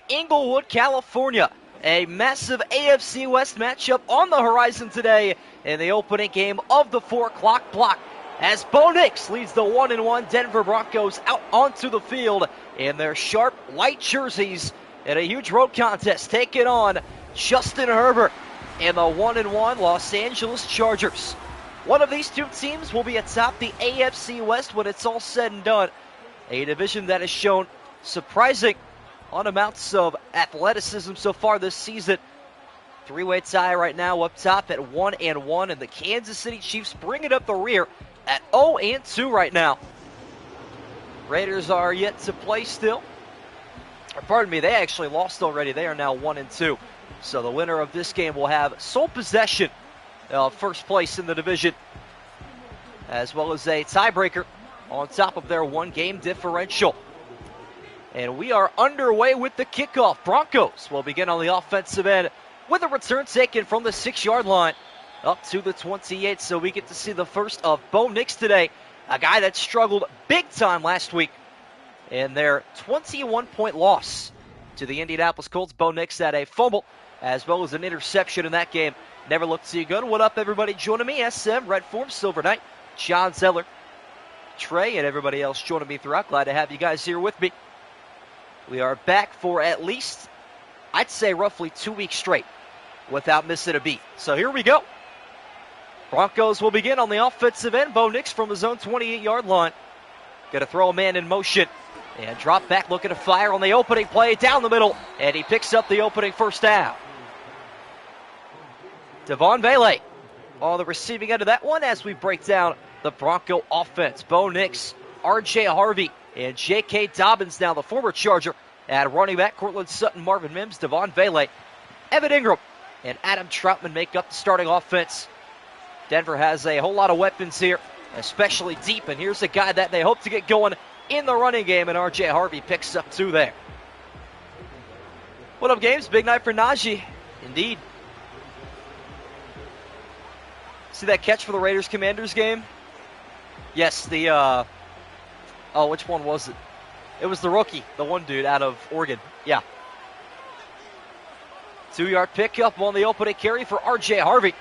Inglewood, California. A massive AFC West matchup on the horizon today in the opening game of the 4 o'clock block, as Bo Nix leads the 1-1 Denver Broncos out onto the field in their sharp white jerseys in a huge road contest, taking on Justin Herbert and the 1-1 Los Angeles Chargers. One of these two teams will be atop the AFC West when it's all said and done, a division that has shown surprising on amounts of athleticism so far this season. Three-way tie right now up top at 1-1, and the Kansas City Chiefs bringing up the rear at 0-2 right now. Raiders are yet to play still. Or pardon me, they actually lost already. They are now 1-2. So the winner of this game will have sole possession of first place in the division, as well as a tiebreaker on top of their one-game differential. And we are underway with the kickoff. Broncos will begin on the offensive end with a return taken from the 6-yard line up to the 28. So we get to see the first of Bo Nix today, a guy that struggled big time last week in their 21-point loss to the Indianapolis Colts. Bo Nix had a fumble as well as an interception in that game. Never looked too good. What up, everybody? Joining me, SM, Red Form, Silver Knight, John Zeller, Trey, and everybody else joining me throughout. Glad to have you guys here with me. We are back for at least, I'd say, roughly 2 weeks straight without missing a beat. So here we go. Broncos will begin on the offensive end. Bo Nix from his own 28-yard line. Going to throw a man in motion and drop back, looking to fire on the opening play down the middle, and he picks up the opening first down. Devon Bailey on the receiving end of that one as we break down the Bronco offense. Bo Nix, R.J. Harvey, and J.K. Dobbins now the former Charger at running back. Cortland Sutton, Marvin Mims, Devon Bailey, Evan Ingram, and Adam Troutman make up the starting offense. Denver has a whole lot of weapons here, especially deep, and here's a guy that they hope to get going in the running game, and R.J. Harvey picks up 2 there. What up, Games? Big night for Najee. Indeed. See that catch for the Raiders-Commanders game? Yes, the, which one was it? It was the rookie, the one dude out of Oregon. Yeah. 2-yard pickup on the opening carry for R.J. Harvey.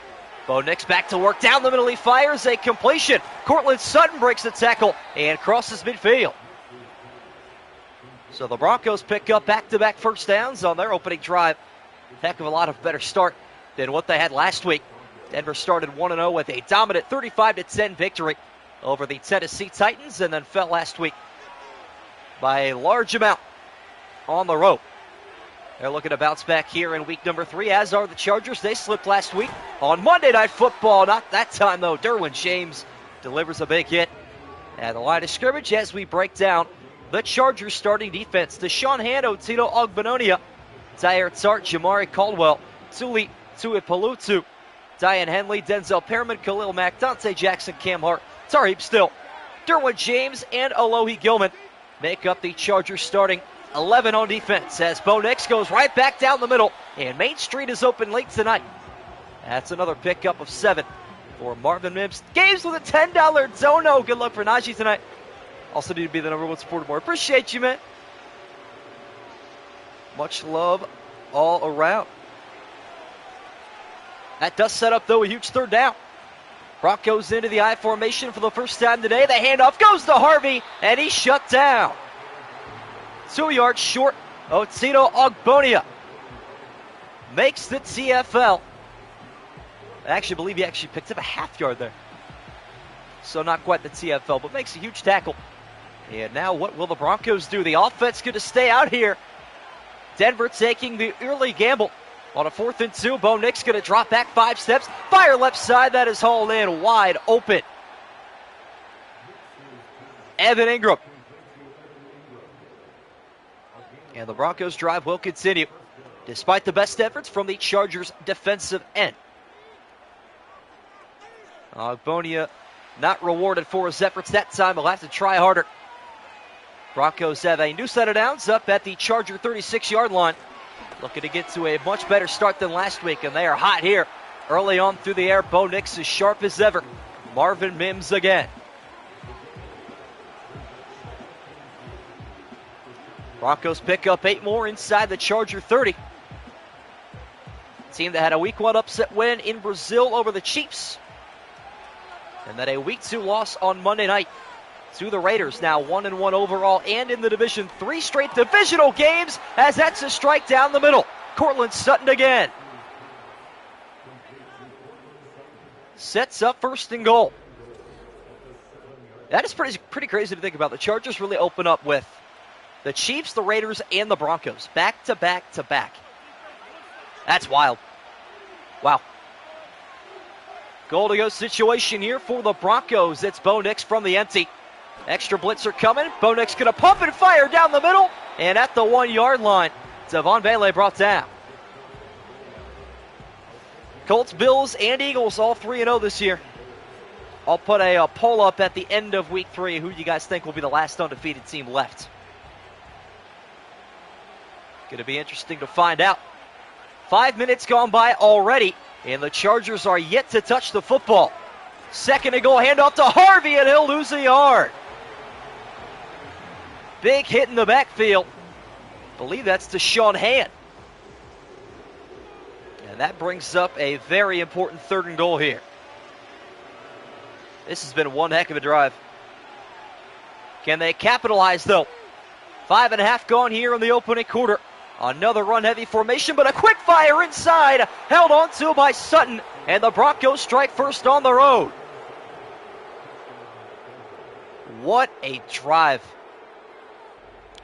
Bo Nix back to work down the middle. He fires a completion. Cortland Sutton breaks the tackle and crosses midfield. So the Broncos pick up back-to-back first downs on their opening drive. Heck of a lot of better start than what they had last week. Denver started 1-0 with a dominant 35-10 victory over the Tennessee Titans, and then fell last week by a large amount on the road. They're looking to bounce back here in week number 3, as are the Chargers. They slipped last week on Monday Night Football. Not that time, though. Derwin James delivers a big hit at the line of scrimmage as we break down the Chargers starting defense. Deshaun Hando, Tito Ogbonnia, Tyler Tart, Jamari Caldwell, Tuli Tuipulotu, Diane Henley, Denzel Perriman, Khalil Mack, Dante Jackson, Cam Hart, Tarheeb Still, Derwin James, and Alohi Gilman make up the Chargers starting 11 on defense, as Bo Nix goes right back down the middle, and Main Street is open late tonight. That's another pickup of 7 for Marvin Mims. Games with a $10 dono. Good luck for Najee tonight. Also need to be the #1 supporter more. Appreciate you, man. Much love all around. That does set up, though, a huge third down. Broncos into the I formation for the first time today. The handoff goes to Harvey, and he's shut down. 2 yards short. Otito Ogbonnia makes the TFL. I actually believe he actually picked up a half yard there. So not quite the TFL, but makes a huge tackle. And now what will the Broncos do? The offense going to stay out here. Denver taking the early gamble on a 4th and 2. Bo Nix going to drop back 5 steps. Fire left side. That is hauled in wide open. Evan Ingram. And the Broncos drive will continue, despite the best efforts from the Chargers defensive end. Ogbonnia not rewarded for his efforts that time. He'll have to try harder. Broncos have a new set of downs up at the Charger 36-yard line. Looking to get to a much better start than last week, and they are hot here early on through the air. Bo Nix as sharp as ever. Marvin Mims again. Broncos pick up 8 more inside the Charger 30. Team that had a week 1 upset win in Brazil over the Chiefs. And then a week 2 loss on Monday night to the Raiders. Now 1-1 overall and in the division. 3 straight divisional games as that's a strike down the middle. Cortland Sutton again. Sets up 1st and goal. That is pretty crazy to think about. The Chargers really open up with the Chiefs, the Raiders, and the Broncos. Back to back to back. That's wild. Wow. Goal to go situation here for the Broncos. It's Bo Nix from the empty. Extra blitzer coming. Bo Nix going to pump and fire down the middle. And at the 1-yard line, Devon Bailey brought down. Colts, Bills, and Eagles all 3-0 this year. I'll put a poll up at the end of week 3. Who do you guys think will be the last undefeated team left? Going to be interesting to find out. 5 minutes gone by already, and the Chargers are yet to touch the football. 2nd and goal, handoff to Harvey, and he'll lose a yard. Big hit in the backfield. I believe that's to Sean Hand. And that brings up a very important 3rd and goal here. This has been one heck of a drive. Can they capitalize, though? 5.5 gone here in the opening quarter. Another run-heavy formation, but a quick fire inside. Held on to by Sutton, and the Broncos strike first on the road. What a drive.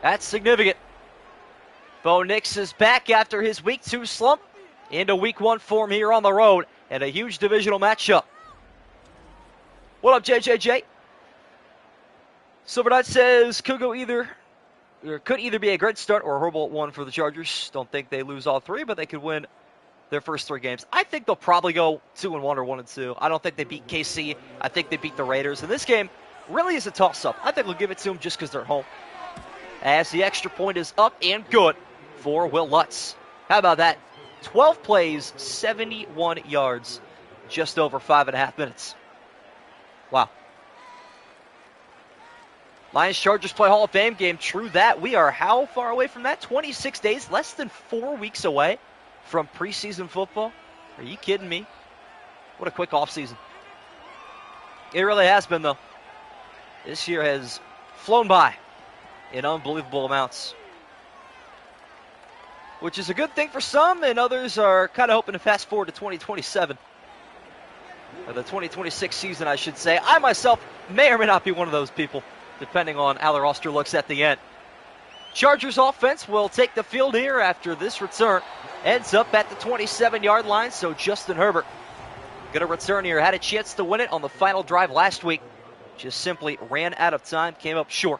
That's significant. Bo Nix is back after his week 2 slump into week 1 form here on the road, and a huge divisional matchup. What up, JJJ? Silver Knight says could either be a great start or a horrible one for the Chargers. Don't think they lose all 3, but they could win their first 3 games. I think they'll probably go 2-1 or 1-2. I don't think they beat KC. I think they beat the Raiders. And this game really is a toss-up. I think we'll give it to them just because they're home. As the extra point is up and good for Will Lutz. How about that? 12 plays, 71 yards, just over 5.5 minutes. Wow. Lions-Chargers play Hall of Fame game. True that. We are how far away from that? 26 days, less than 4 weeks away from preseason football. Are you kidding me? What a quick offseason. It really has been, though. This year has flown by in unbelievable amounts. Which is a good thing for some, and others are kind of hoping to fast forward to 2027. Or the 2026 season, I should say. I myself may or may not be one of those people, depending on how the roster looks at the end. Chargers offense will take the field here after this return. Ends up at the 27-yard line, so Justin Herbert going to return here. Had a chance to win it on the final drive last week. Just simply ran out of time, came up short.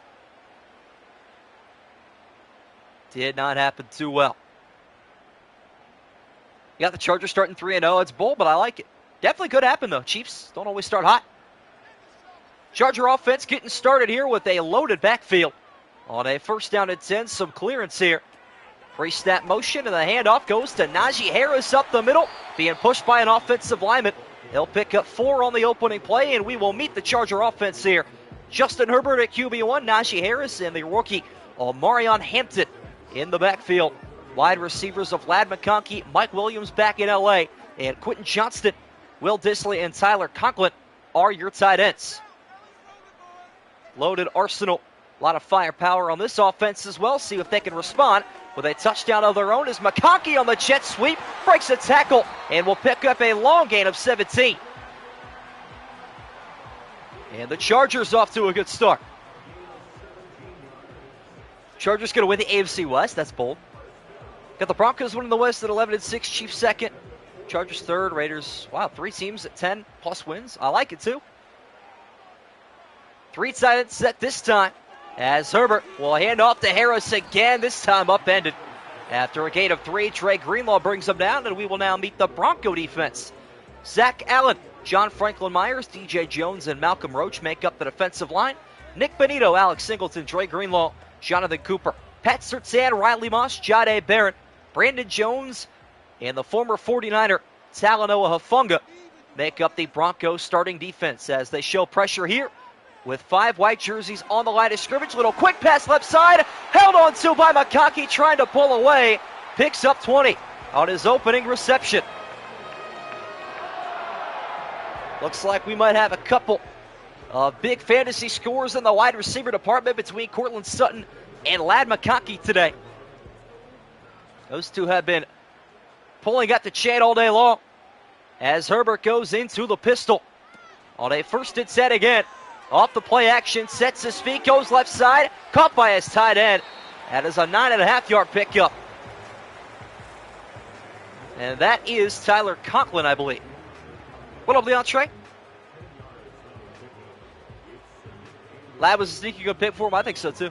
Did not happen too well. You got the Chargers starting 3-0. It's bold, but I like it. Definitely could happen, though. Chiefs don't always start hot. Charger offense getting started here with a loaded backfield. On a 1st down and 10, some clearance here. Pre-snap motion, and the handoff goes to Najee Harris up the middle, being pushed by an offensive lineman. He'll pick up 4 on the opening play, and we will meet the Charger offense here. Justin Herbert at QB1, Najee Harris, and the rookie Omarion Hampton in the backfield. Wide receivers of Ladd McConkey, Mike Williams back in L.A., and Quentin Johnston, Will Dissly, and Tyler Conklin are your tight ends. Loaded arsenal. A lot of firepower on this offense as well. See if they can respond with a touchdown of their own as McConkey on the jet sweep breaks a tackle and will pick up a long gain of 17. And the Chargers off to a good start. Chargers going to win the AFC West. That's bold. Got the Broncos winning the West at 11-6. Chiefs 2nd. Chargers 3rd. Raiders, wow, 3 teams at 10+ wins. I like it too. 3-sided set this time as Herbert will hand off to Harris again, this time upended. After a gain of 3, Trey Greenlaw brings them down, and we will now meet the Bronco defense. Zach Allen, John Franklin Myers, DJ Jones, and Malcolm Roach make up the defensive line. Nick Benito, Alex Singleton, Trey Greenlaw, Jonathan Cooper, Pat Surtain, Riley Moss, Jade Barrett, Brandon Jones, and the former 49er, Talanoa Hufanga, make up the Broncos starting defense as they show pressure here with 5 white jerseys on the line of scrimmage. Little quick pass left side, held on to by McConkey, trying to pull away. Picks up 20 on his opening reception. Looks like we might have a couple of big fantasy scores in the wide receiver department between Cortland Sutton and Ladd McConkey today. Those two have been pulling at the chain all day long as Herbert goes into the pistol on a 1st and 10 again. Off the play action, sets his feet, goes left side, caught by his tight end. That is a 9.5-yard pickup. And that is Tyler Conklin, I believe. What up, Leon Trey? Ladd was a sneaky good pick for him. I think so, too.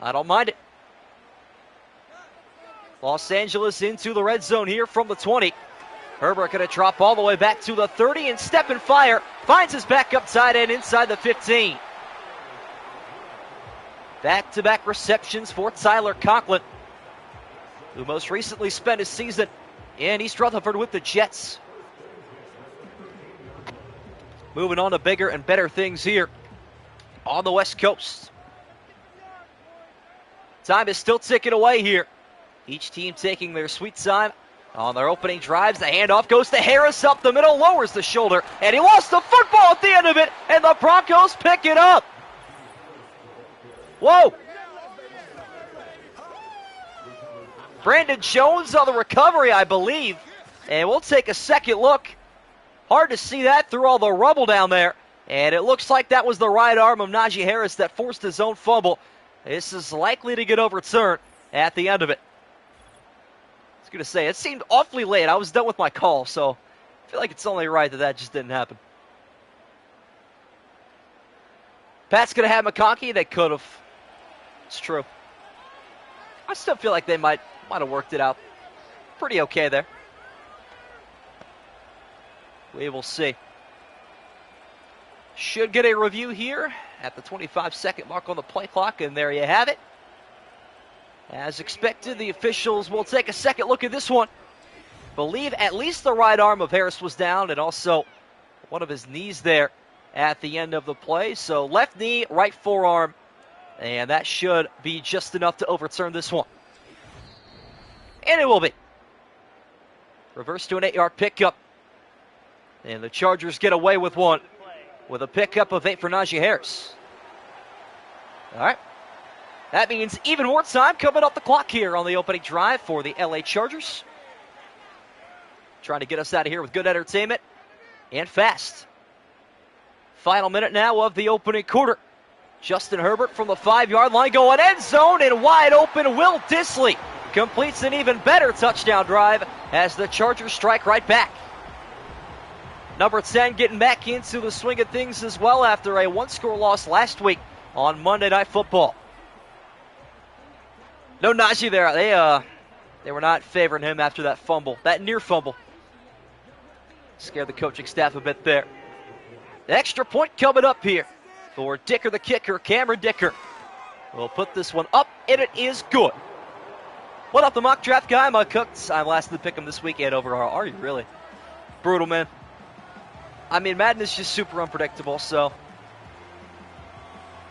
I don't mind it. Los Angeles into the red zone here from the 20. Herbert going to drop all the way back to the 30 and step and fire. Finds his backup tight end inside the 15. Back-to-back receptions for Tyler Conklin, who most recently spent his season in East Rutherford with the Jets. Moving on to bigger and better things here on the West Coast. Time is still ticking away here. Each team taking their sweet time on their opening drives. The handoff goes to Harris up the middle, lowers the shoulder, and he lost the football at the end of it, and the Broncos pick it up. Whoa. Brandon Jones on the recovery, I believe. And we'll take a second look. Hard to see that through all the rubble down there. And it looks like that was the right arm of Najee Harris that forced his own fumble. This is likely to get overturned at the end of it. I was going to say, it seemed awfully late. I was done with my call, so I feel like it's only right that that just didn't happen. Pat's going to have McConkey. They could have. It's true. I still feel like they might have worked it out pretty okay there. We will see. Should get a review here at the 25-second mark on the play clock, and there you have it. As expected, the officials will take a second look at this one. Believe at least the right arm of Harris was down, and also one of his knees there at the end of the play. So left knee, right forearm, and that should be just enough to overturn this one. And it will be. Reverse to an 8-yard pickup. And the Chargers get away with one, with a pickup of 8 for Najee Harris. All right. That means even more time coming up the clock here on the opening drive for the LA Chargers. Trying to get us out of here with good entertainment and fast. Final minute now of the opening quarter. Justin Herbert from the 5-yard line going end zone, and wide open Will Dissly completes an even better touchdown drive as the Chargers strike right back. Number 10 getting back into the swing of things as well after a one-score loss last week on Monday Night Football. No Najee there. They were not favoring him after that fumble, that near fumble. Scared the coaching staff a bit there. The extra point coming up here for Dicker the kicker, Cameron Dicker. We'll put this one up, and it is good. What up, the mock draft guy? I'm cooked. I'm last to pick him this weekend over. Are you really? Brutal, man. I mean, Madden is just super unpredictable, so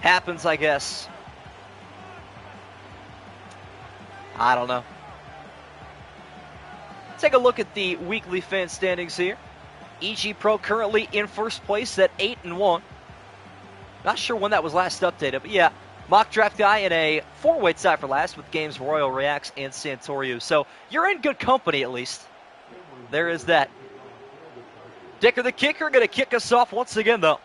happens, I guess. I don't know. Take a look at the weekly fan standings here. EG Pro currently in first place at 8-1. Not sure when that was last updated, but yeah, mock draft guy in a 4-way tie for last with games Royal Reacts and Santorio. So you're in good company at least. There is that. Dicker the kicker going to kick us off once again, though.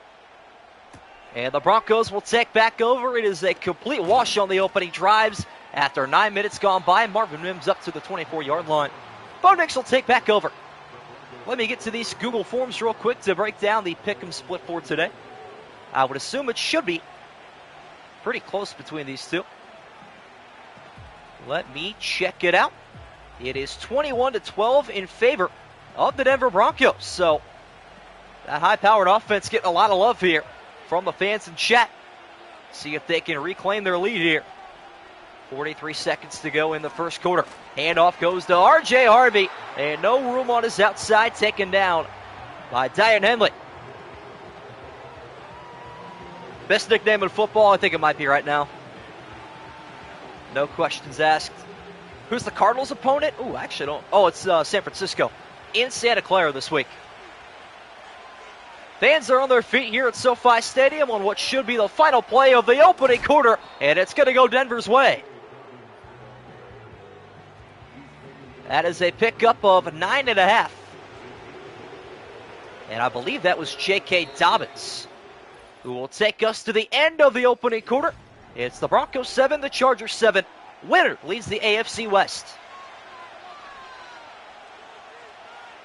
And the Broncos will take back over. It is a complete wash on the opening drives after 9 minutes gone by. Marvin Mims up to the 24-yard line. Bo Nix will take back over. Let me get to these Google Forms real quick to break down the pick'em split for today. I would assume it should be pretty close between these two. Let me check it out. It is 21-12 in favor of the Denver Broncos. So that high-powered offense getting a lot of love here from the fans in chat. See if they can reclaim their lead here. 43 seconds to go in the first quarter. Handoff goes to R.J. Harvey, and no room on his outside, taken down by Diane Henley. Best nickname in football, I think it might be right now. No questions asked. Who's the Cardinals' opponent? Oh, actually, don't. Oh, it's San Francisco in Santa Clara this week. Fans are on their feet here at SoFi Stadium on what should be the final play of the opening quarter, and it's going to go Denver's way. That is a pickup of 9.5. And I believe that was J.K. Dobbins, who will take us to the end of the opening quarter. It's the Broncos 7, the Chargers 7. Winner leads the AFC West.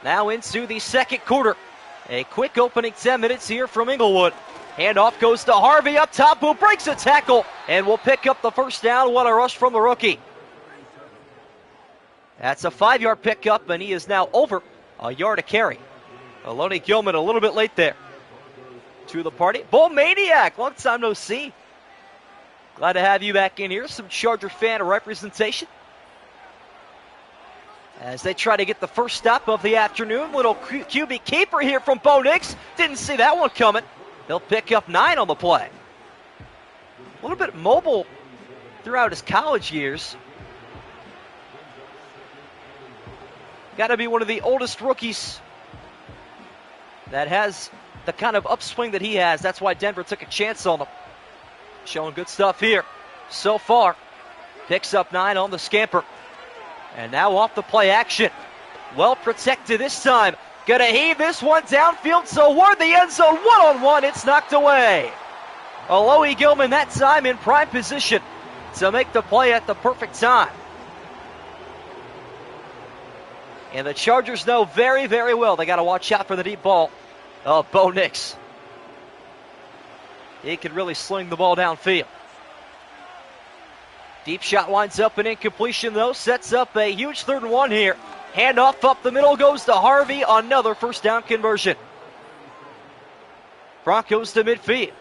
Now into the second quarter. A quick opening 10 minutes here from Inglewood. Handoff goes to Harvey up top, who breaks a tackle and will pick up the first down. What a rush from the rookie. That's a 5-yard pickup, and he is now over a yard to carry. Aloni Gilman a little bit late there to the party. Bull Maniac, long time no see. Glad to have you back in here. Some Charger fan representation as they try to get the first stop of the afternoon. Little QB keeper here from Bo Nix. Didn't see that one coming. They'll pick up 9 on the play. A little bit mobile throughout his college years. Got to be one of the oldest rookies that has the kind of upswing that he has. That's why Denver took a chance on him. Showing good stuff here so far. Picks up 9 on the scamper. And now off the play action. Well protected this time. Gonna heave this one downfield toward the end zone. One-on-one, it's knocked away. Aloi Gilman that time in prime position to make the play at the perfect time. And the Chargers know very, very well they got to watch out for the deep ball of Bo Nix. He can really sling the ball downfield. Deep shot winds up an incompletion, though. Sets up a huge 3rd and 1 here. Handoff up the middle goes to Harvey. Another first down conversion. Broncos to midfield.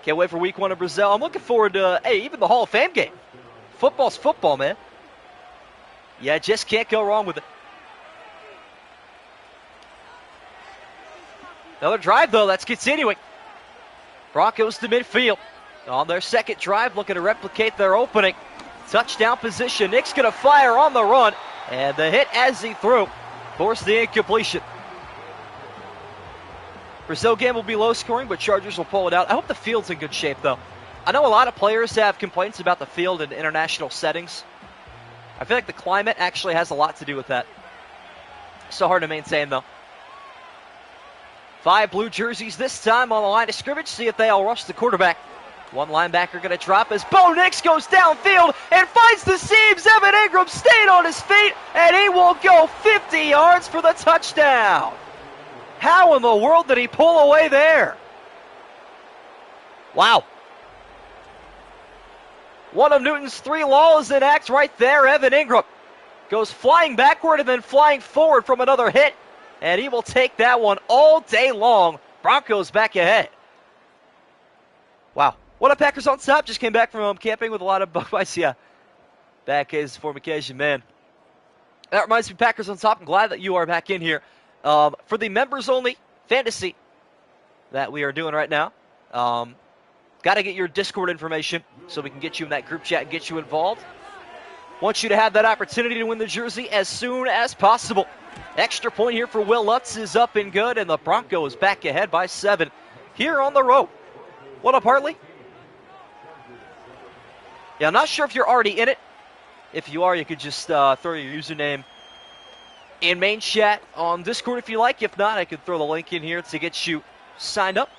Can't wait for week 1 in Brazil. I'm looking forward to, even the Hall of Fame game. Football's football, man. Yeah, just can't go wrong with it. Another drive, though. That's continuing. Broncos to midfield. On their second drive, looking to replicate their opening. Touchdown position. Nick's going to fire on the run. And the hit as he threw forced the incompletion. Brazil game will be low scoring, but Chargers will pull it out. I hope the field's in good shape, though. I know a lot of players have complaints about the field in international settings. I feel like the climate actually has a lot to do with that. So hard to maintain, though. 5 blue jerseys this time on the line of scrimmage. See if they all rush the quarterback. One linebacker going to drop as Bo Nix goes downfield and finds the seams. Evan Ingram stayed on his feet, and he will go 50 yards for the touchdown. How in the world did he pull away there? Wow. One of Newton's 3 laws in act right there. Evan Ingram goes flying backward and then flying forward from another hit. And he will take that one all day long. Broncos back ahead. Wow. What up, Packers on top? Just came back from camping with a lot of Buckeyes. Yeah. Back is for occasion, man. That reminds me, Packers on top. I'm glad that you are back in here. For the members-only fantasy that we are doing right now, got to get your Discord information so we can get you in that group chat and get you involved. Want you to have that opportunity to win the jersey as soon as possible. Extra point here for Will Lutz is up and good, and the Broncos back ahead by 7 here on the road. What up, Hartley? Yeah, I'm not sure if you're already in it. If you are, you could just throw your username in main chat on Discord if you like. If not, I could throw the link in here to get you signed up.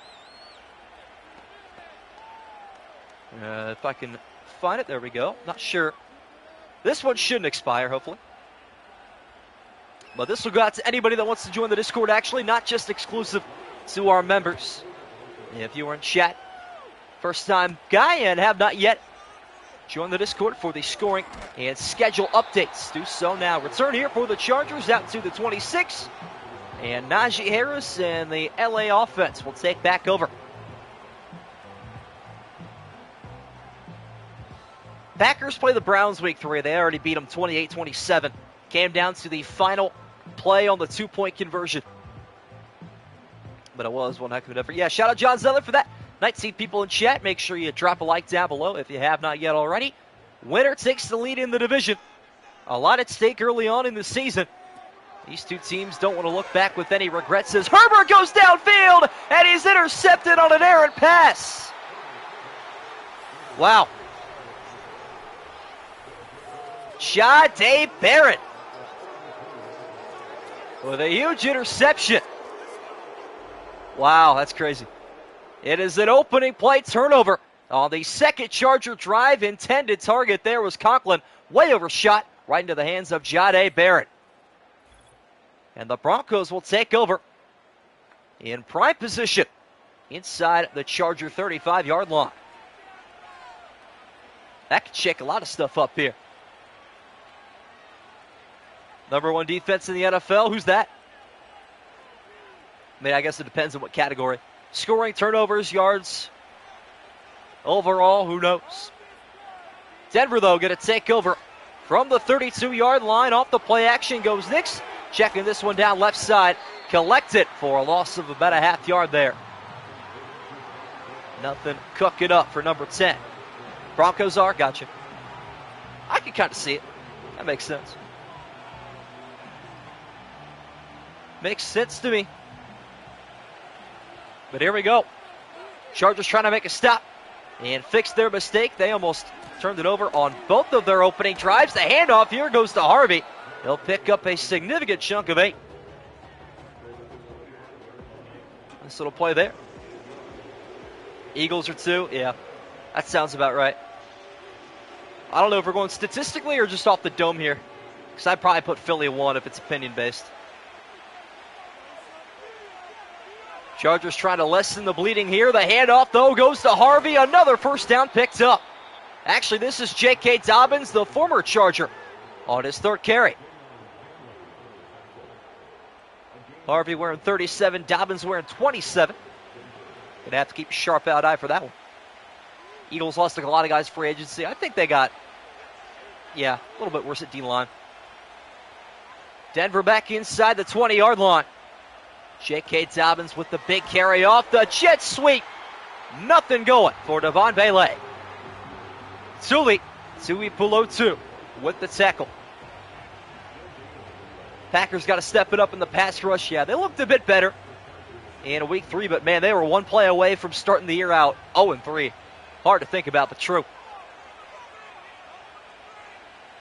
If I can find it, there we go. Not sure. This one shouldn't expire, hopefully. But this will go out to anybody that wants to join the Discord, actually, not just exclusive to our members. If you are in chat, first-time guy, and have not yet joined the Discord for the scoring and schedule updates, do so now. Return here for the Chargers out to the 26. And Najee Harris and the LA offense will take back over. Packers play the Browns week 3. They already beat them 28-27. Came down to the final play on the 2-point conversion. but it was one heck of an effort. Yeah, shout out John Zeller for that. Nice to see people in chat. Make sure you drop a like down below if you have not yet already. Winner takes the lead in the division. A lot at stake early on in the season. These two teams don't want to look back with any regrets as Herbert goes downfield and he's intercepted on an errant pass. Wow. Jahdae Barrett with a huge interception. Wow, that's crazy. It is an opening play turnover on the second Charger drive. Intended target there was Conklin. Way overshot right into the hands of Jahdae Barrett. And the Broncos will take over in prime position inside the Charger 35-yard line. That can shake a lot of stuff up here. Number one defense in the NFL, who's that? I mean, I guess it depends on what category. Scoring, turnovers, yards. Overall, who knows? Denver, though, going to take over from the 32-yard line. Off the play action goes Nix. Checking this one down left side. Collect it for a loss of about a half yard there. Nothing cooking up for number 10. Broncos are, gotcha. I can kind of see it. That makes sense. Makes sense to me. But here we go. Chargers trying to make a stop and fix their mistake. They almost turned it over on both of their opening drives. The handoff here goes to Harvey. He'll pick up a significant chunk of 8. Nice little play there. Eagles are 2. Yeah, that sounds about right. I don't know if we're going statistically or just off the dome here, because I'd probably put Philly 1 if it's opinion-based. Chargers trying to lessen the bleeding here. The handoff, though, goes to Harvey. Another first down picked up. Actually, this is J.K. Dobbins, the former Charger, on his third carry. Harvey wearing 37, Dobbins wearing 27. Gonna have to keep a sharp-out eye for that one. Eagles lost a lot of guys free agency. I think they got, a little bit worse at D-line. Denver back inside the 20-yard line. J.K. Dobbins with the big carry off the jet sweep. Nothing going for Devon Bailey. Tui Pulotu with the tackle. Packers got to step it up in the pass rush. Yeah, they looked a bit better in week 3, but man, they were one play away from starting the year out 0-3. Hard to think about, but true.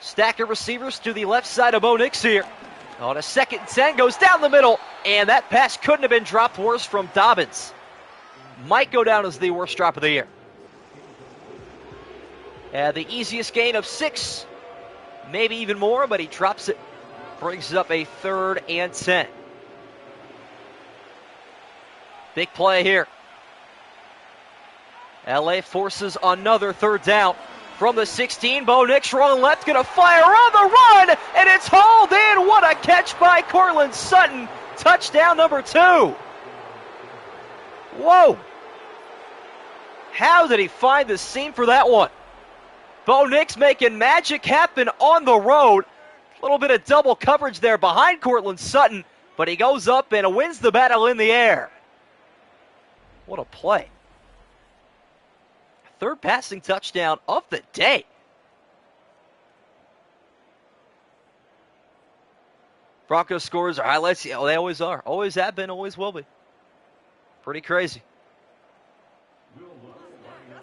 Stack of receivers to the left side of Bo Nix here. On a 2nd and 10, goes down the middle, and that pass couldn't have been dropped worse from Dobbins. Might go down as the worst drop of the year. The easiest gain of 6, maybe even more, but he drops it. Brings up a 3rd and 10. Big play here. LA forces another 3rd down. From the 16, Bo Nix rolling left, going to fire on the run, and it's hauled in. What a catch by Courtland Sutton. Touchdown number 2. Whoa. How did he find the seam for that one? Bo Nix making magic happen on the road. A little bit of double coverage there behind Courtland Sutton, but he goes up and wins the battle in the air. What a play. 3rd passing touchdown of the day. Broncos scores or highlights. Yeah, they always are. Always have been, always will be. Pretty crazy.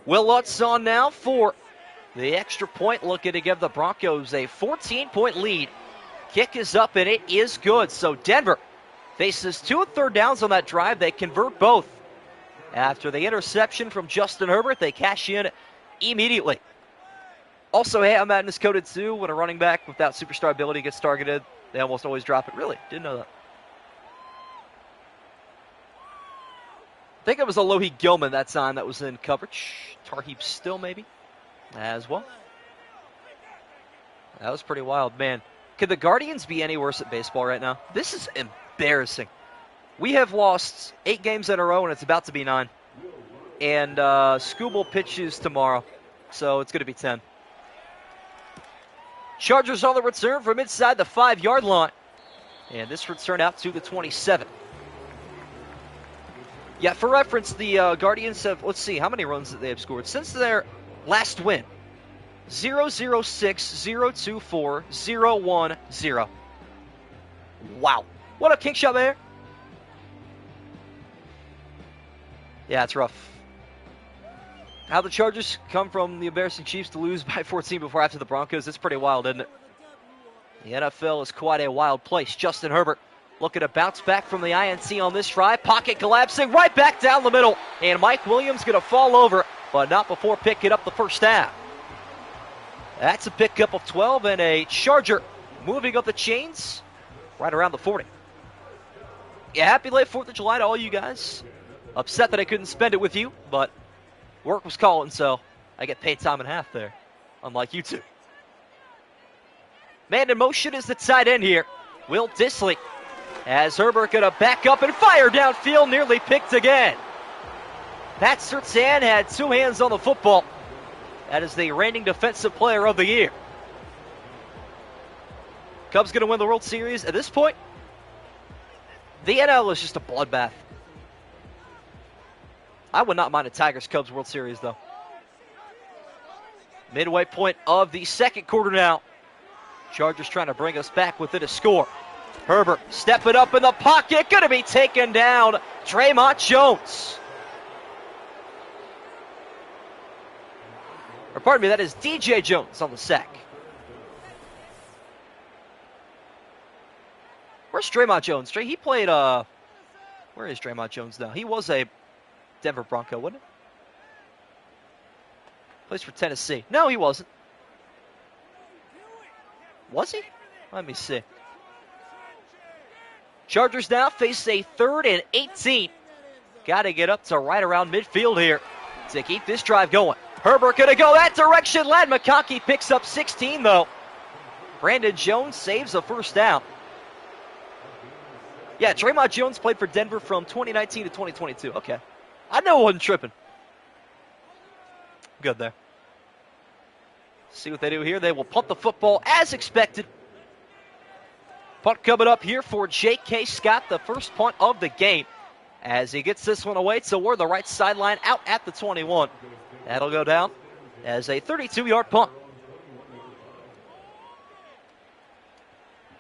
Will Lutz on now for the extra point, looking to give the Broncos a 14-point lead. Kick is up, and it is good. So Denver faces 2 3rd downs on that drive. They convert both. After the interception from Justin Herbert, they cash in immediately. Also, hey, Madden is coded too. When a running back without superstar ability gets targeted, they almost always drop it. Really? Didn't know that. I think it was a Alohi Gilman that time that was in coverage. Tarheeb Still, maybe, as well. That was pretty wild, man. Could the Guardians be any worse at baseball right now? This is embarrassing. We have lost 8 games in a row, and it's about to be 9. And Skubal pitches tomorrow, so it's going to be 10. Chargers on the return from inside the 5-yard line. And this return out to the 27. Yeah, for reference, the Guardians have, let's see, how many runs that they have scored since their last win? 0-0-6, 0-2-4, 0-1-0. Wow. What up, King Shot there? Yeah, it's rough. How the Chargers come from the embarrassing Chiefs to lose by 14 before after the Broncos, it's pretty wild, isn't it? The NFL is quite a wild place. Justin Herbert looking to bounce back from the INT on this try. Pocket collapsing right back down the middle. And Mike Williams going to fall over, but not before picking up the first down. That's a pickup of 12 and a Charger moving up the chains right around the 40. Yeah, happy late 4th of July to all you guys. Upset that I couldn't spend it with you, but work was calling, so I get paid time and a half there, unlike you two. Man in motion is the tight end here, Will Dissly. As Herbert going to back up and fire downfield, nearly picked again. Pat Surtain had 2 hands on the football. That is the reigning defensive player of the year. Cubs going to win the World Series. At this point, the NL is just a bloodbath. I would not mind a Tigers-Cubs World Series, though. Midway point of the second quarter now. Chargers trying to bring us back within a score. Herbert stepping up in the pocket, going to be taken down. Draymond Jones. Or pardon me, that is DJ Jones on the sack. Where's Draymond Jones? He played, where is Draymond Jones now? He was a Denver Bronco, wasn't it? Plays for Tennessee. No, he wasn't. Was he? Let me see. Chargers now face a 3rd and 18. Got to get up to right around midfield here to keep this drive going. Herbert going to go that direction. Ladd McConkey picks up 16, though. Brandon Jones saves a first down. Yeah, Draymond Jones played for Denver from 2019 to 2022. Okay. I know I wasn't tripping. Good there. See what they do here. They will punt the football as expected. Punt coming up here for J.K. Scott, the first punt of the game. As he gets this one away toward the right sideline out at the 21. That'll go down as a 32-yard punt.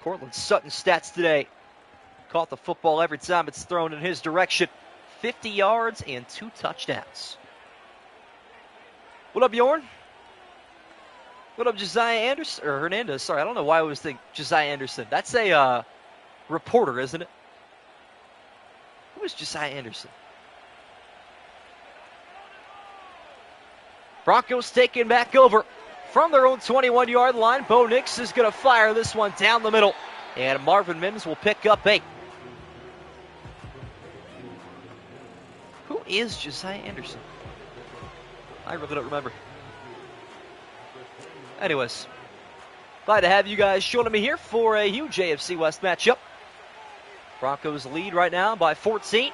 Cortland Sutton's stats today. Caught the football every time it's thrown in his direction. 50 yards and 2 touchdowns. What up, Bjorn? What up, Josiah Anderson? Or Hernandez, sorry. I don't know why I was thinking Josiah Anderson. That's a reporter, isn't it? Who is Josiah Anderson? Broncos taking back over from their own 21-yard line. Bo Nix is going to fire this one down the middle. And Marvin Mims will pick up 8. Who is Josiah Anderson? I really don't remember. Anyways, glad to have you guys joining me here for a huge AFC West matchup. Broncos lead right now by 14.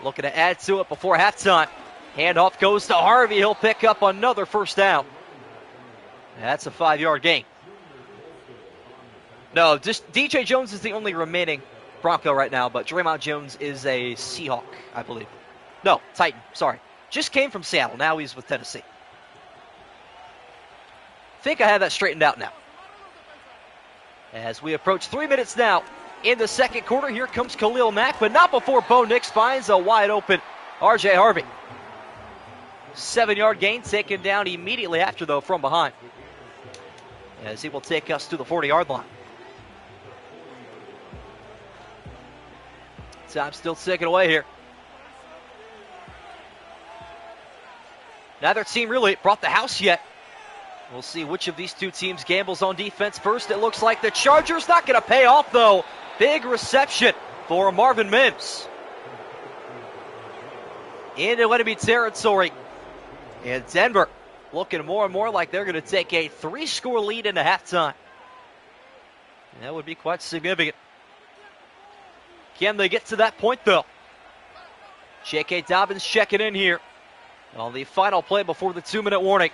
Looking to add to it before halftime. Handoff goes to Harvey. He'll pick up another first down. That's a 5-yard gain. No, just DJ Jones is the only remaining Bronco right now, but Draymond Jones is a Seahawk, I believe. No, Titan, sorry. Just came from Seattle. Now he's with Tennessee. Think I have that straightened out now. As we approach 3 minutes now in the second quarter, here comes Khalil Mack, but not before Bo Nix finds a wide open R.J. Harvey. 7-yard gain taken down immediately after, though, from behind. As he will take us to the 40-yard line. Time still ticking away here. Neither team really brought the house yet. We'll see which of these two teams gambles on defense first. It looks like the Chargers not going to pay off, though. Big reception for Marvin Mims. Into enemy territory. And Denver looking more and more like they're going to take a 3-score lead into halftime. That would be quite significant. Can they get to that point, though? J.K. Dobbins checking in here on the final play before the 2-minute warning.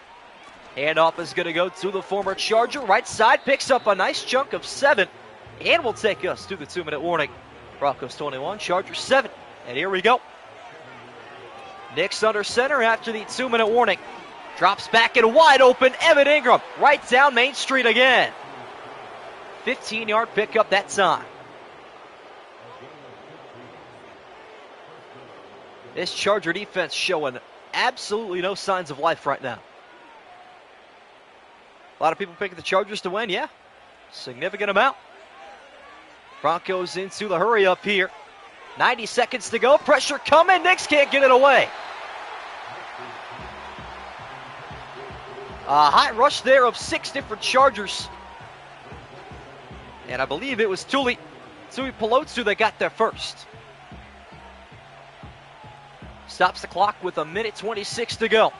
Handoff is going to go to the former Charger. Right side picks up a nice chunk of 7 and will take us to the 2-minute warning. Broncos 21, Chargers 7. And here we go. Nix under center after the 2-minute warning. Drops back and wide open. Evan Ingram right down Main Street again. 15-yard pickup that time. This Charger defense showing absolutely no signs of life right now. A lot of people picking the Chargers to win, yeah. Significant amount. Broncos into the hurry up here. 90 seconds to go. Pressure coming. Nix can't get it away. A high rush there of 6 different Chargers. And I believe it was Tuli Pelotu that got there first. Stops the clock with 1:26 to go.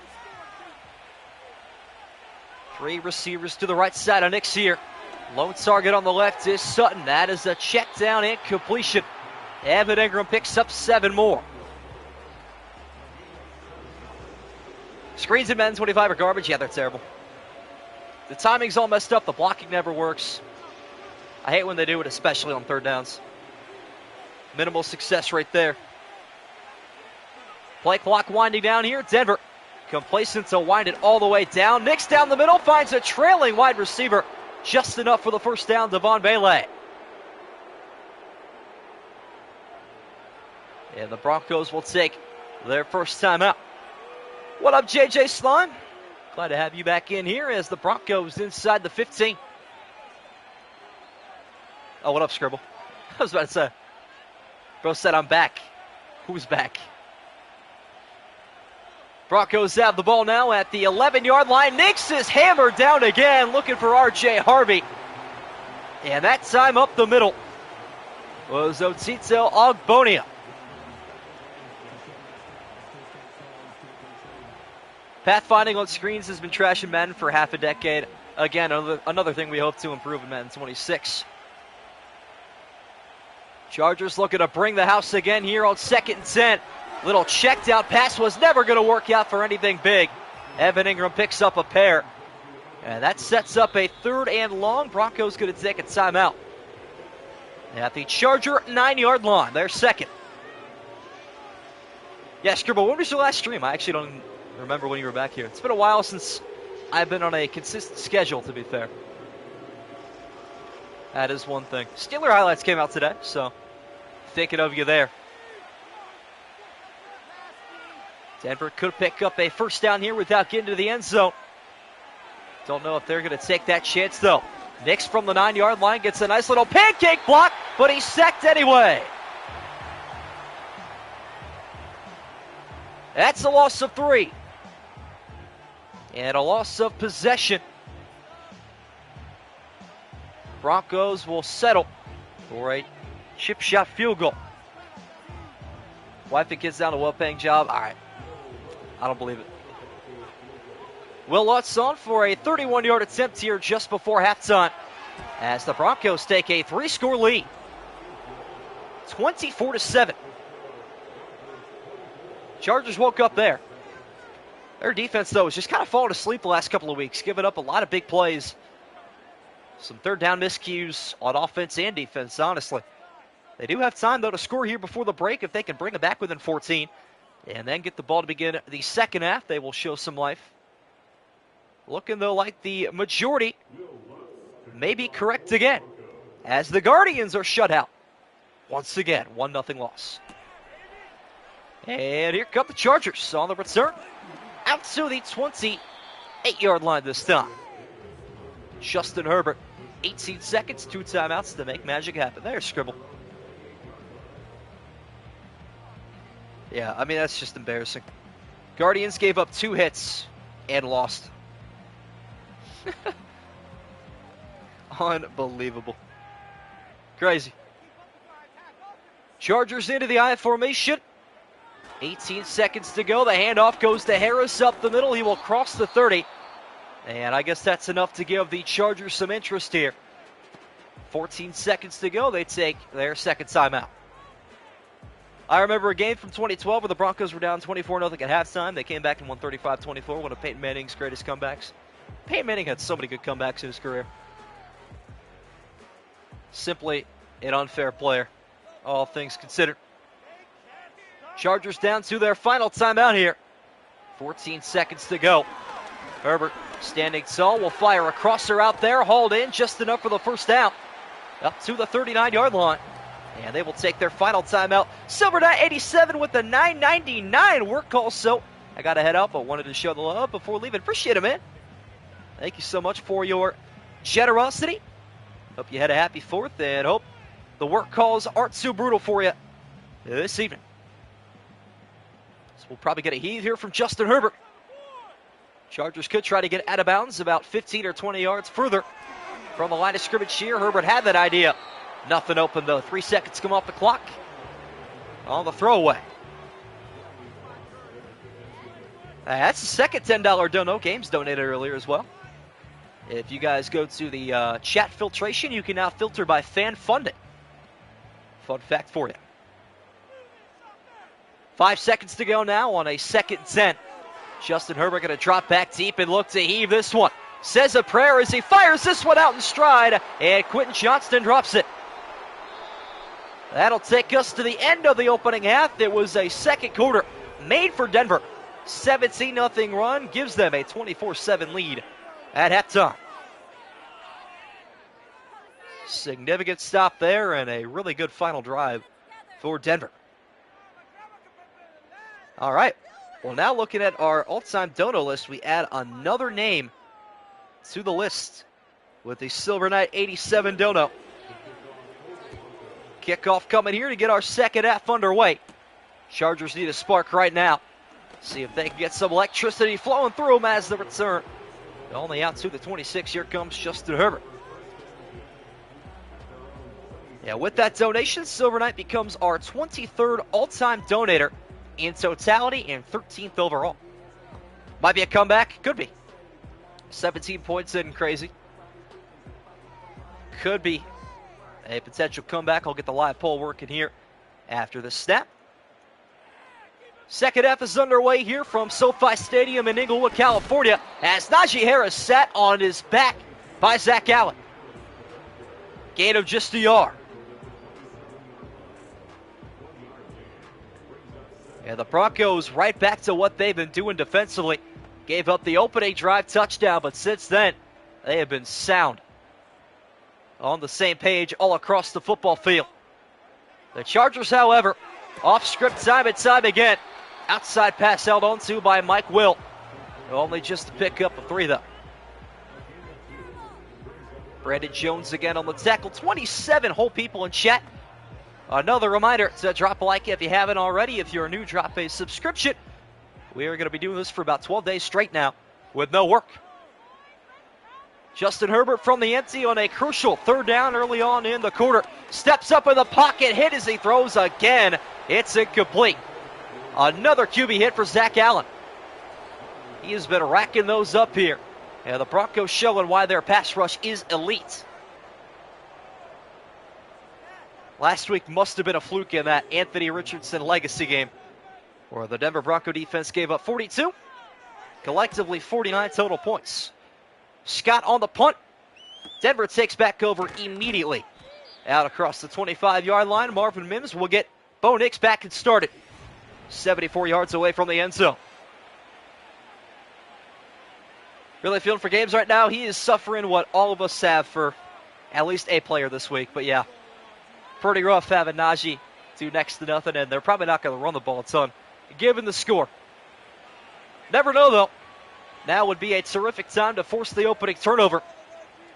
3 receivers to the right side of Nix here. Lone target on the left is Sutton. That is a check down and completion. Evan Ingram picks up 7 more. Screens in Madden 25 are garbage. Yeah, they're terrible. The timing's all messed up. The blocking never works. I hate when they do it, especially on third downs. Minimal success right there. Play clock winding down here. Denver complacent to wind it all the way down. Nix down the middle finds a trailing wide receiver. Just enough for the first down, Devon Bailey. And the Broncos will take their first time out. What up, JJ Slime? Glad to have you back in here as the Broncos inside the 15. Oh, what up, Scribble? I was about to say. Bro said I'm back. Who's back? Broncos have the ball now at the 11-yard line. Nix is hammered down again, looking for R.J. Harvey. And that time up the middle was Otito Ogbonia. Pathfinding on screens has been trash in Madden for half a decade. Again, another thing we hope to improve in Madden 26. Chargers looking to bring the house again here on 2nd and 10. Little checked out pass was never going to work out for anything big. Evan Ingram picks up a pair. And that sets up a 3rd and long. Broncos going to take a timeout. At the Charger 9-yard line, their second. Yeah, Scribble, when was your last stream? I actually don't remember when you were back here. It's been a while since I've been on a consistent schedule, to be fair. That is one thing. Steeler highlights came out today, so thinking of you there. Denver could pick up a first down here without getting to the end zone. Don't know if they're going to take that chance, though. Nix from the 9-yard line gets a nice little pancake block, but he's sacked anyway. That's a loss of 3. And a loss of possession. Broncos will settle for a chip shot field goal. Wife and kids down a well-paying job. All right. I don't believe it. Will Lutz on for a 31-yard attempt here just before halftime as the Broncos take a 3-score lead. 24-7. Chargers woke up there. Their defense, though, has just kind of fallen asleep the last couple of weeks, giving up a lot of big plays. Some third down miscues on offense and defense, honestly. They do have time, though, to score here before the break if they can bring it back within 14 and then get the ball to begin the second half. They will show some life. Looking, though, like the majority may be correct again as the Guardians are shut out. Once again, 1-0 loss. And here come the Chargers on the return. Out to the 28-yard line this time. Justin Herbert, 18 seconds, 2 timeouts to make magic happen. There's Scribble. Yeah, I mean, that's just embarrassing. Guardians gave up 2 hits and lost. Unbelievable. Crazy. Chargers into the I formation. 18 seconds to go. The handoff goes to Harris up the middle. He will cross the 30. And I guess that's enough to give the Chargers some interest here. 14 seconds to go. They take their second timeout. I remember a game from 2012 where the Broncos were down 24-0 at halftime. They came back and won 35-24, one of Peyton Manning's greatest comebacks. Peyton Manning had so many good comebacks in his career. Simply an unfair player, all things considered. Chargers down to their final timeout here. 14 seconds to go. Herbert standing tall, will fire a crosser out there, hauled in just enough for the first down. Up to the 39-yard line. And they will take their final timeout. Silver Knight 87 with the 9:99 work call. So I got to head out, but wanted to show the love before leaving. Appreciate it, man. Thank you so much for your generosity. Hope you had a happy 4th, and hope the work calls aren't too brutal for you this evening. So we'll probably get a heave here from Justin Herbert. Chargers could try to get out of bounds about 15 or 20 yards further from the line of scrimmage here. Herbert had that idea. Nothing open, though. 3 seconds come off the clock on the throwaway. That's the second $10 dono. Games donated earlier as well. If you guys go to the chat filtration, you can now filter by fan funding. Fun fact for you. 5 seconds to go now on a 2nd and 10. Justin Herbert going to drop back deep and look to heave this one. Says a prayer as he fires this one out in stride, and Quentin Johnston drops it. That'll take us to the end of the opening half. It was a second quarter made for Denver. 17-0 run gives them a 24-7 lead at halftime. Significant stop there and a really good final drive for Denver. All right. Well, now looking at our all-time dono list, we add another name to the list with the Silver Knight 87 dono. Kickoff coming here to get our second half underway. Chargers need a spark right now. See if they can get some electricity flowing through them as the return. Only out to the 26. Here comes Justin Herbert. Yeah, with that donation, Silver Knight becomes our 23rd all-time donator in totality and 13th overall. Might be a comeback. Could be. 17 points isn't crazy. Could be a potential comeback. I'll get the live poll working here after the snap. Second half is underway here from SoFi Stadium in Inglewood, California, as Najee Harris sat on his back by Zach Allen. Gain of just a yard. And the Broncos right back to what they've been doing defensively. Gave up the opening drive touchdown, but since then, they have been sound. On the same page all across the football field. The Chargers, however, off script time and time again. Outside pass held onto by Mike Will. Only just to pick up a 3, though. Brandon Jones again on the tackle. 27 whole people in chat. Another reminder to drop a like if you haven't already. If you're a new, drop a subscription. We are going to be doing this for about 12 days straight now with no work. Justin Herbert from the empty on a crucial 3rd down early on in the quarter. Steps up in the pocket, hit as he throws again. It's incomplete. Another QB hit for Zach Allen. He has been racking those up here. And the Broncos showing why their pass rush is elite. Last week must have been a fluke in that Anthony Richardson legacy game, where the Denver Bronco defense gave up 42, collectively 49 total points. Scott on the punt. Denver takes back over immediately. Out across the 25-yard line, Marvin Mims will get Bo Nix back and started. 74 yards away from the end zone. Really feeling for Games right now. He is suffering what all of us have for at least a player this week. But yeah, pretty rough having Najee do next to nothing, and they're probably not going to run the ball a ton, given the score. Never know, though. Now would be a terrific time to force the opening turnover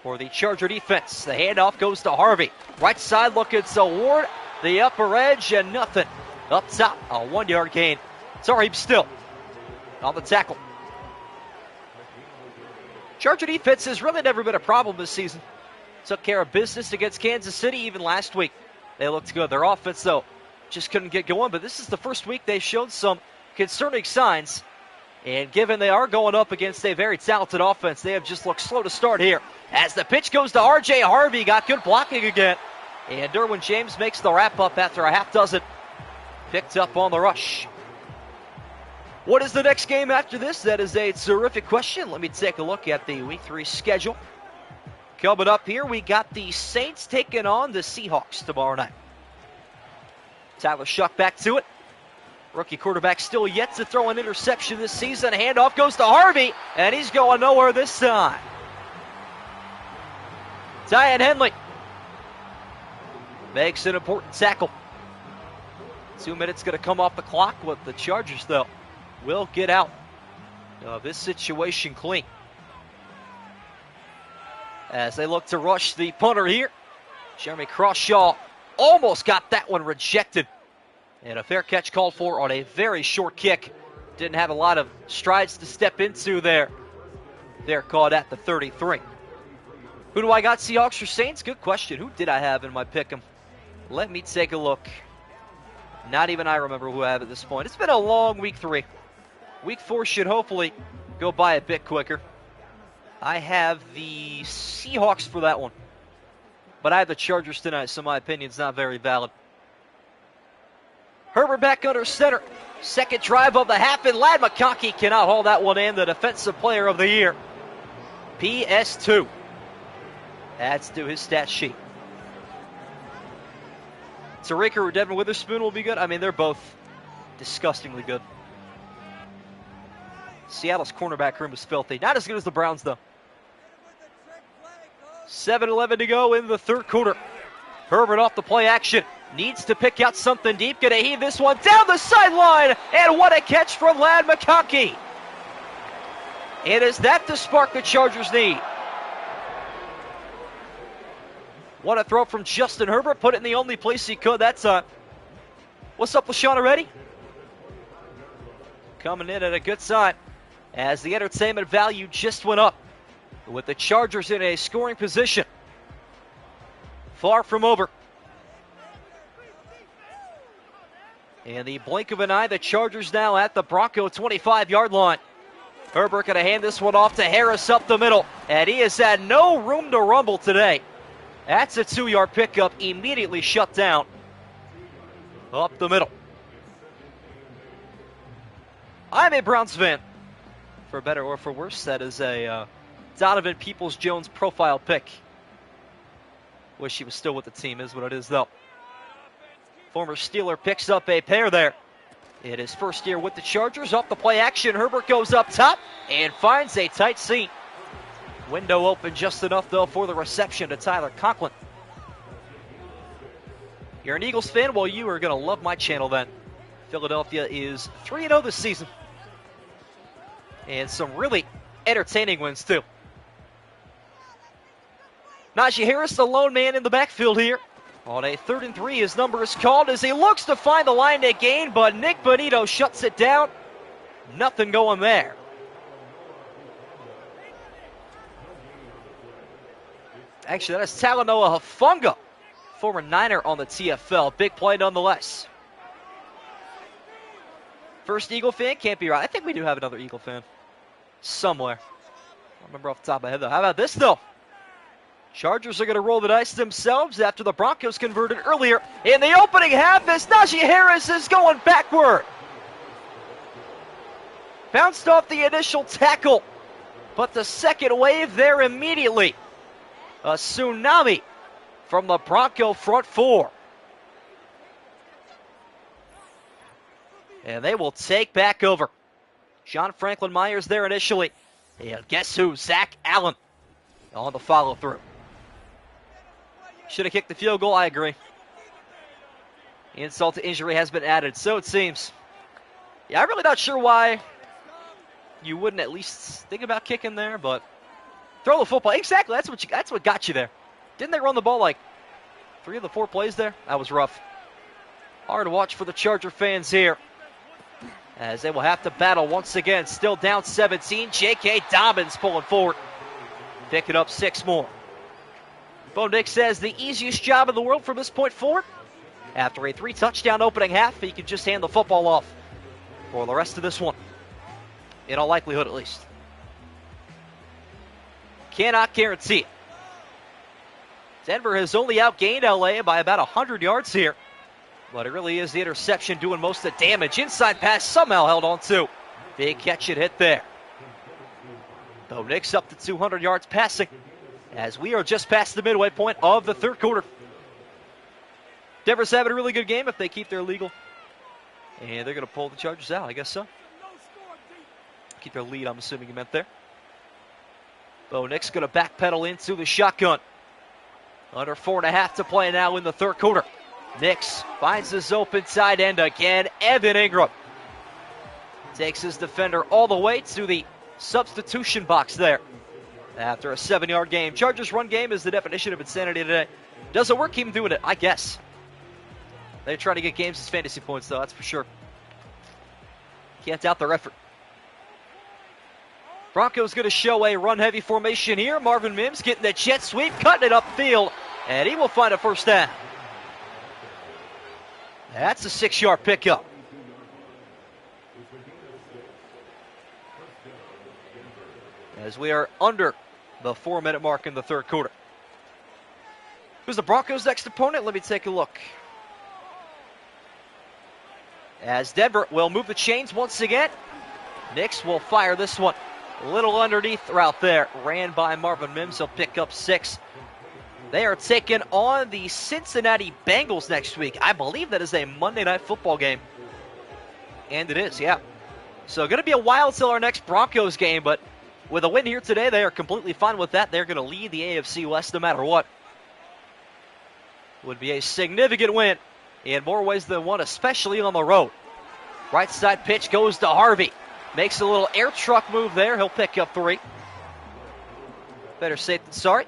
for the Charger defense. The handoff goes to Harvey. Right side looking to Ward. The upper edge and nothing. Up top, a 1-yard gain. Tarheeb still on the tackle. Charger defense has really never been a problem this season. Took care of business against Kansas City even last week. They looked good. Their offense, though, just couldn't get going. But this is the first week they've shown some concerning signs. And given they are going up against a very talented offense, they have just looked slow to start here. As the pitch goes to R.J. Harvey, got good blocking again. And Derwin James makes the wrap-up after a half dozen. Picked up on the rush. What is the next game after this? That is a terrific question. Let me take a look at the Week 3 schedule. Coming up here, we got the Saints taking on the Seahawks tomorrow night. Tyler Shuck back to it. Rookie quarterback still yet to throw an interception this season. Handoff goes to Harvey, and he's going nowhere this time. Tyan Henley makes an important tackle. 2 minutes going to come off the clock with the Chargers, though. Will get out of this situation clean. As they look to rush the punter here, Jeremy Crawshaw almost got that one rejected. And a fair catch called for on a very short kick. Didn't have a lot of strides to step into there. They're caught at the 33. Who do I got, Seahawks or Saints? Good question. Who did I have in my pick'em? Let me take a look. Not even I remember who I have at this point. It's been a long week 3. Week 4 should hopefully go by a bit quicker. I have the Seahawks for that one. But I have the Chargers tonight, so my opinion's not very valid. Herbert back under center. Second drive of the half, and Ladd McConkey cannot haul that one in. The Defensive Player of the Year. PS2. Adds to his stat sheet. Tariq or Devin Witherspoon will be good. I mean, they're both disgustingly good. Seattle's cornerback room is filthy. Not as good as the Browns, though. 7:11 to go in the third quarter. Herbert off the play action. Needs to pick out something deep. Gonna heave this one down the sideline. And what a catch from Ladd McConkey. And is that the spark the Chargers need? What a throw from Justin Herbert. Put it in the only place he could that time. What's up, LaShawn already? Coming in at a good time as the entertainment value just went up with the Chargers in a scoring position. Far from over. In the blink of an eye, the Chargers now at the Bronco 25-yard line. Herbert going to hand this one off to Harris up the middle, and he has had no room to rumble today. That's a 2-yard pickup, immediately shut down up the middle. I'm a Browns fan, for better or for worse. That is a Donovan Peoples-Jones profile pick. Wish he was still with the team, is what it is, though. Former Steeler picks up a pair there. In his first year with the Chargers, off the play action, Herbert goes up top and finds a tight seam. Window open just enough, though, for the reception to Tyler Conklin. You're an Eagles fan? Well, you are going to love my channel then. Philadelphia is 3-0 this season. And some really entertaining wins, too. Najee Harris, the lone man in the backfield here. On a 3rd and 3, his number is called as he looks to find the line to gain, but Nick Bonito shuts it down. Nothing going there. Actually, that is Talanoa Hufanga, former Niner on the TFL. Big play nonetheless. First Eagle fan, can't be right. I think we do have another Eagle fan somewhere. I don't remember off the top of my head, though. How about this, though? Chargers are going to roll the dice themselves after the Broncos converted earlier in the opening half as Najee Harris is going backward. Bounced off the initial tackle, but the second wave there immediately. A tsunami from the Bronco front four. And they will take back over. John Franklin Myers there initially. And guess who? Zach Allen on the follow-through. Should have kicked the field goal, I agree. Insult to injury has been added, so it seems. Yeah, I'm really not sure why you wouldn't at least think about kicking there, but throw the football. Exactly, that's what got you there. Didn't they run the ball like 3 of the 4 plays there? That was rough. Hard to watch for the Charger fans here, as they will have to battle once again. Still down 17. J.K. Dobbins pulling forward. Picking up 6 more. Bo Nix says the easiest job in the world from this point forward. After a 3-touchdown opening half, he can just hand the football off for the rest of this one. In all likelihood, at least. Cannot guarantee it. Denver has only outgained LA by about 100 yards here. But it really is the interception doing most of the damage. Inside pass somehow held on to. Big catch and hit there. Bo Nix up to 200 yards passing as we are just past the midway point of the third quarter. Denver's having a really good game if they keep their legal And they're going to pull the Chargers out, I guess so. Keep their lead, I'm assuming you meant there. Bo Nix going to backpedal into the shotgun. Under 4.5 to play now in the third quarter. Nix finds his open tight end again. Evan Ingram takes his defender all the way to the substitution box there. After a 7-yard game. Chargers run game is the definition of insanity today. Doesn't work, keep him doing it, I guess. They're trying to get games as fantasy points, though, that's for sure. Can't doubt their effort. Broncos going to show a run-heavy formation here. Marvin Mims getting the jet sweep, cutting it upfield, and he will find a first down. That's a 6-yard pickup. As we are under the 4-minute mark in the third quarter. Who's the Broncos' next opponent? Let me take a look. As Denver will move the chains once again. Nix will fire this one. A little underneath route there. Ran by Marvin Mims. He'll pick up 6. They are taking on the Cincinnati Bengals next week. I believe that is a Monday Night Football game. And it is, yeah. So going to be a while till our next Broncos game, but with a win here today, they are completely fine with that. They're going to lead the AFC West no matter what. Would be a significant win in more ways than one, especially on the road. Right side pitch goes to Harvey. Makes a little air truck move there. He'll pick up 3. Better safe than sorry.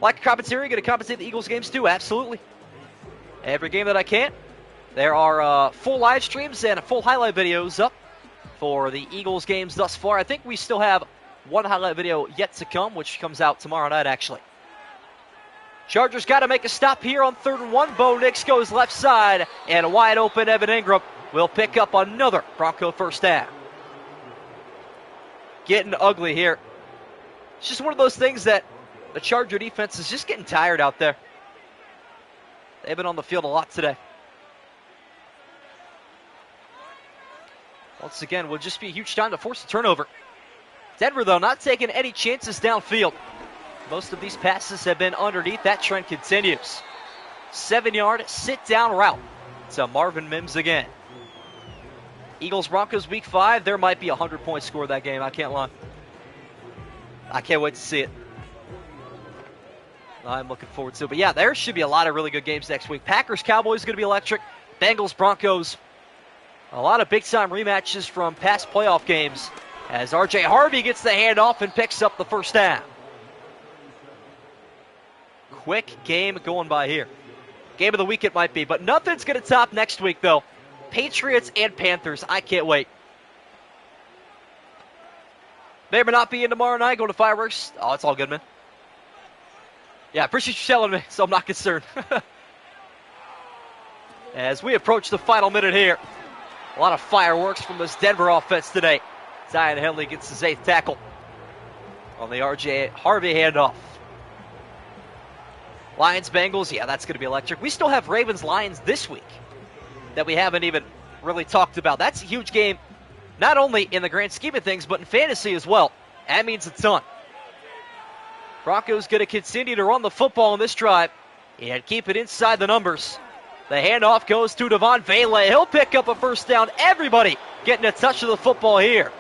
Like commentary, going to compensate the Eagles games too, absolutely. Every game that I can. There are full live streams and full highlight videos up for the Eagles games thus far. I think we still have one highlight video yet to come, which comes out tomorrow night, actually. Chargers got to make a stop here on 3rd and 1. Bo Nix goes left side, and a wide open Evan Ingram will pick up another Bronco first down. Getting ugly here. It's just one of those things that the Charger defense is just getting tired out there. They've been on the field a lot today. Once again, will just be a huge time to force a turnover. Denver, though, not taking any chances downfield. Most of these passes have been underneath. That trend continues. 7-yard sit-down route to Marvin Mims again. Eagles-Broncos Week 5, there might be a 100-point score that game. I can't lie. I can't wait to see it. I'm looking forward to it. But yeah, there should be a lot of really good games next week. Packers-Cowboys going to be electric. Bengals-Broncos. A lot of big-time rematches from past playoff games as R.J. Harvey gets the handoff and picks up the first down. Quick game going by here. Game of the week it might be, but nothing's going to top next week, though. Patriots and Panthers. I can't wait. May or may not be in tomorrow night, going to fireworks. Oh, it's all good, man. Yeah, appreciate you telling me, so I'm not concerned. As we approach the final minute here. A lot of fireworks from this Denver offense today. Zion Henley gets his 8th tackle on the R.J. Harvey handoff. Lions-Bengals, yeah, that's going to be electric. We still have Ravens-Lions this week that we haven't even really talked about. That's a huge game, not only in the grand scheme of things, but in fantasy as well. That means a ton. Broncos going to continue to run the football on this drive and keep it inside the numbers. The handoff goes to Devon Vele. He'll pick up a first down. Everybody getting a touch of the football here.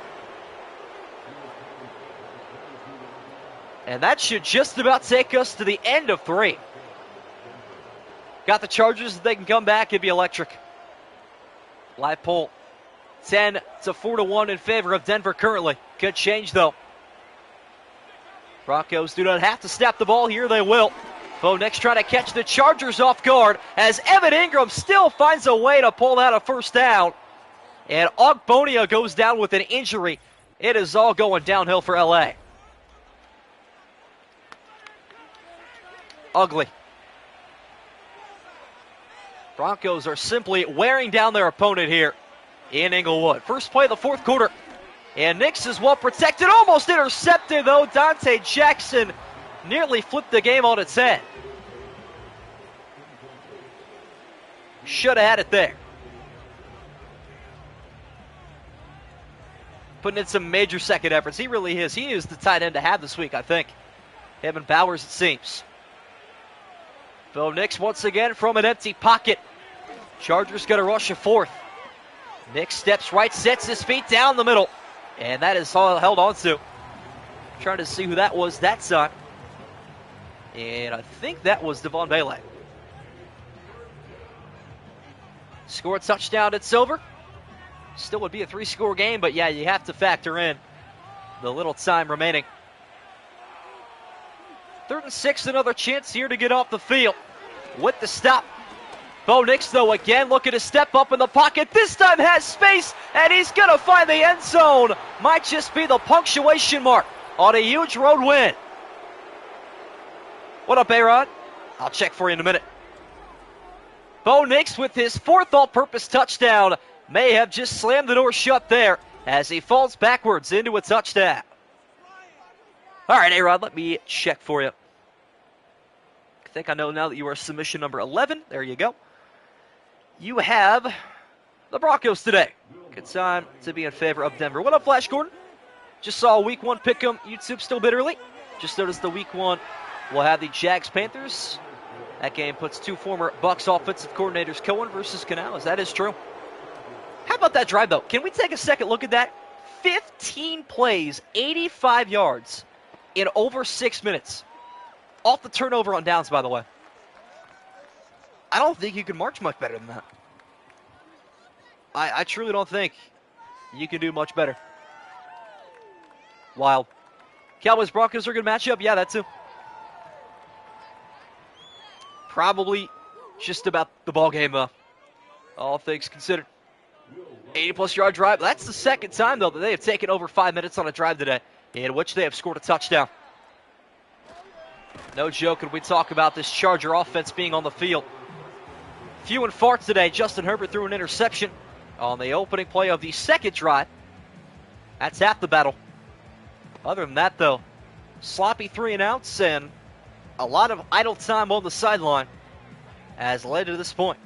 And that should just about take us to the end of 3. Got the Chargers. If they can come back, it'd be electric. Live poll. 10 to 4-1 in favor of Denver currently. Could change, though. Broncos do not have to snap the ball here. They will. Bo Nix trying to catch the Chargers off guard as Evan Ingram still finds a way to pull out a first down. And Ogbonia goes down with an injury. It is all going downhill for LA. Ugly. Broncos are simply wearing down their opponent here in Inglewood. First play of the fourth quarter. And Nix is well protected. Almost intercepted, though. Dante Jackson nearly flipped the game on its head. Should have had it there. Putting in some major second efforts. He really is. He is the tight end to have this week, I think. Him and Bowers, it seems. Bo Nix once again from an empty pocket. Chargers going to rush a 4th. Nick steps right, sets his feet down the middle. And that is all held on to. Trying to see who that was that time. And I think that was Devon Bailey. Score a touchdown at Silver. Still would be a 3-score game, but yeah, you have to factor in the little time remaining. 3rd and 6, another chance here to get off the field with the stop. Bo Nix, though, again looking to step up in the pocket. This time has space, and he's going to find the end zone. Might just be the punctuation mark on a huge road win. What up, A-Rod? I'll check for you in a minute. Bo Nix with his 4th all-purpose touchdown may have just slammed the door shut there as he falls backwards into a touchdown. All right, A-Rod, let me check for you. I think I know now that you are submission number 11. There you go. You have the Broncos today. Good time to be in favor of Denver. What up, Flash Gordon? Just saw Week 1 pick'em. YouTube still bitterly. Just noticed the Week 1 will have the Jags-Panthers. That game puts 2 former Bucs offensive coordinators, Cohen versus Canales. That is true. How about that drive, though? Can we take a second look at that? 15 plays, 85 yards in over 6 minutes. Off the turnover on downs, by the way. I don't think you can march much better than that. I truly don't think you can do much better. Wild. Cowboys-Broncos are a good matchup? Yeah, that too. Probably just about the ball game, though. All things considered. 80-plus yard drive. That's the second time, though, that they have taken over 5 minutes on a drive today, in which they have scored a touchdown. No joke when we talk about this Charger offense being on the field. Few and far today. Justin Herbert threw an interception on the opening play of the second drive. That's half the battle. Other than that, though, sloppy 3-and-outs and a lot of idle time on the sideline has led to this point.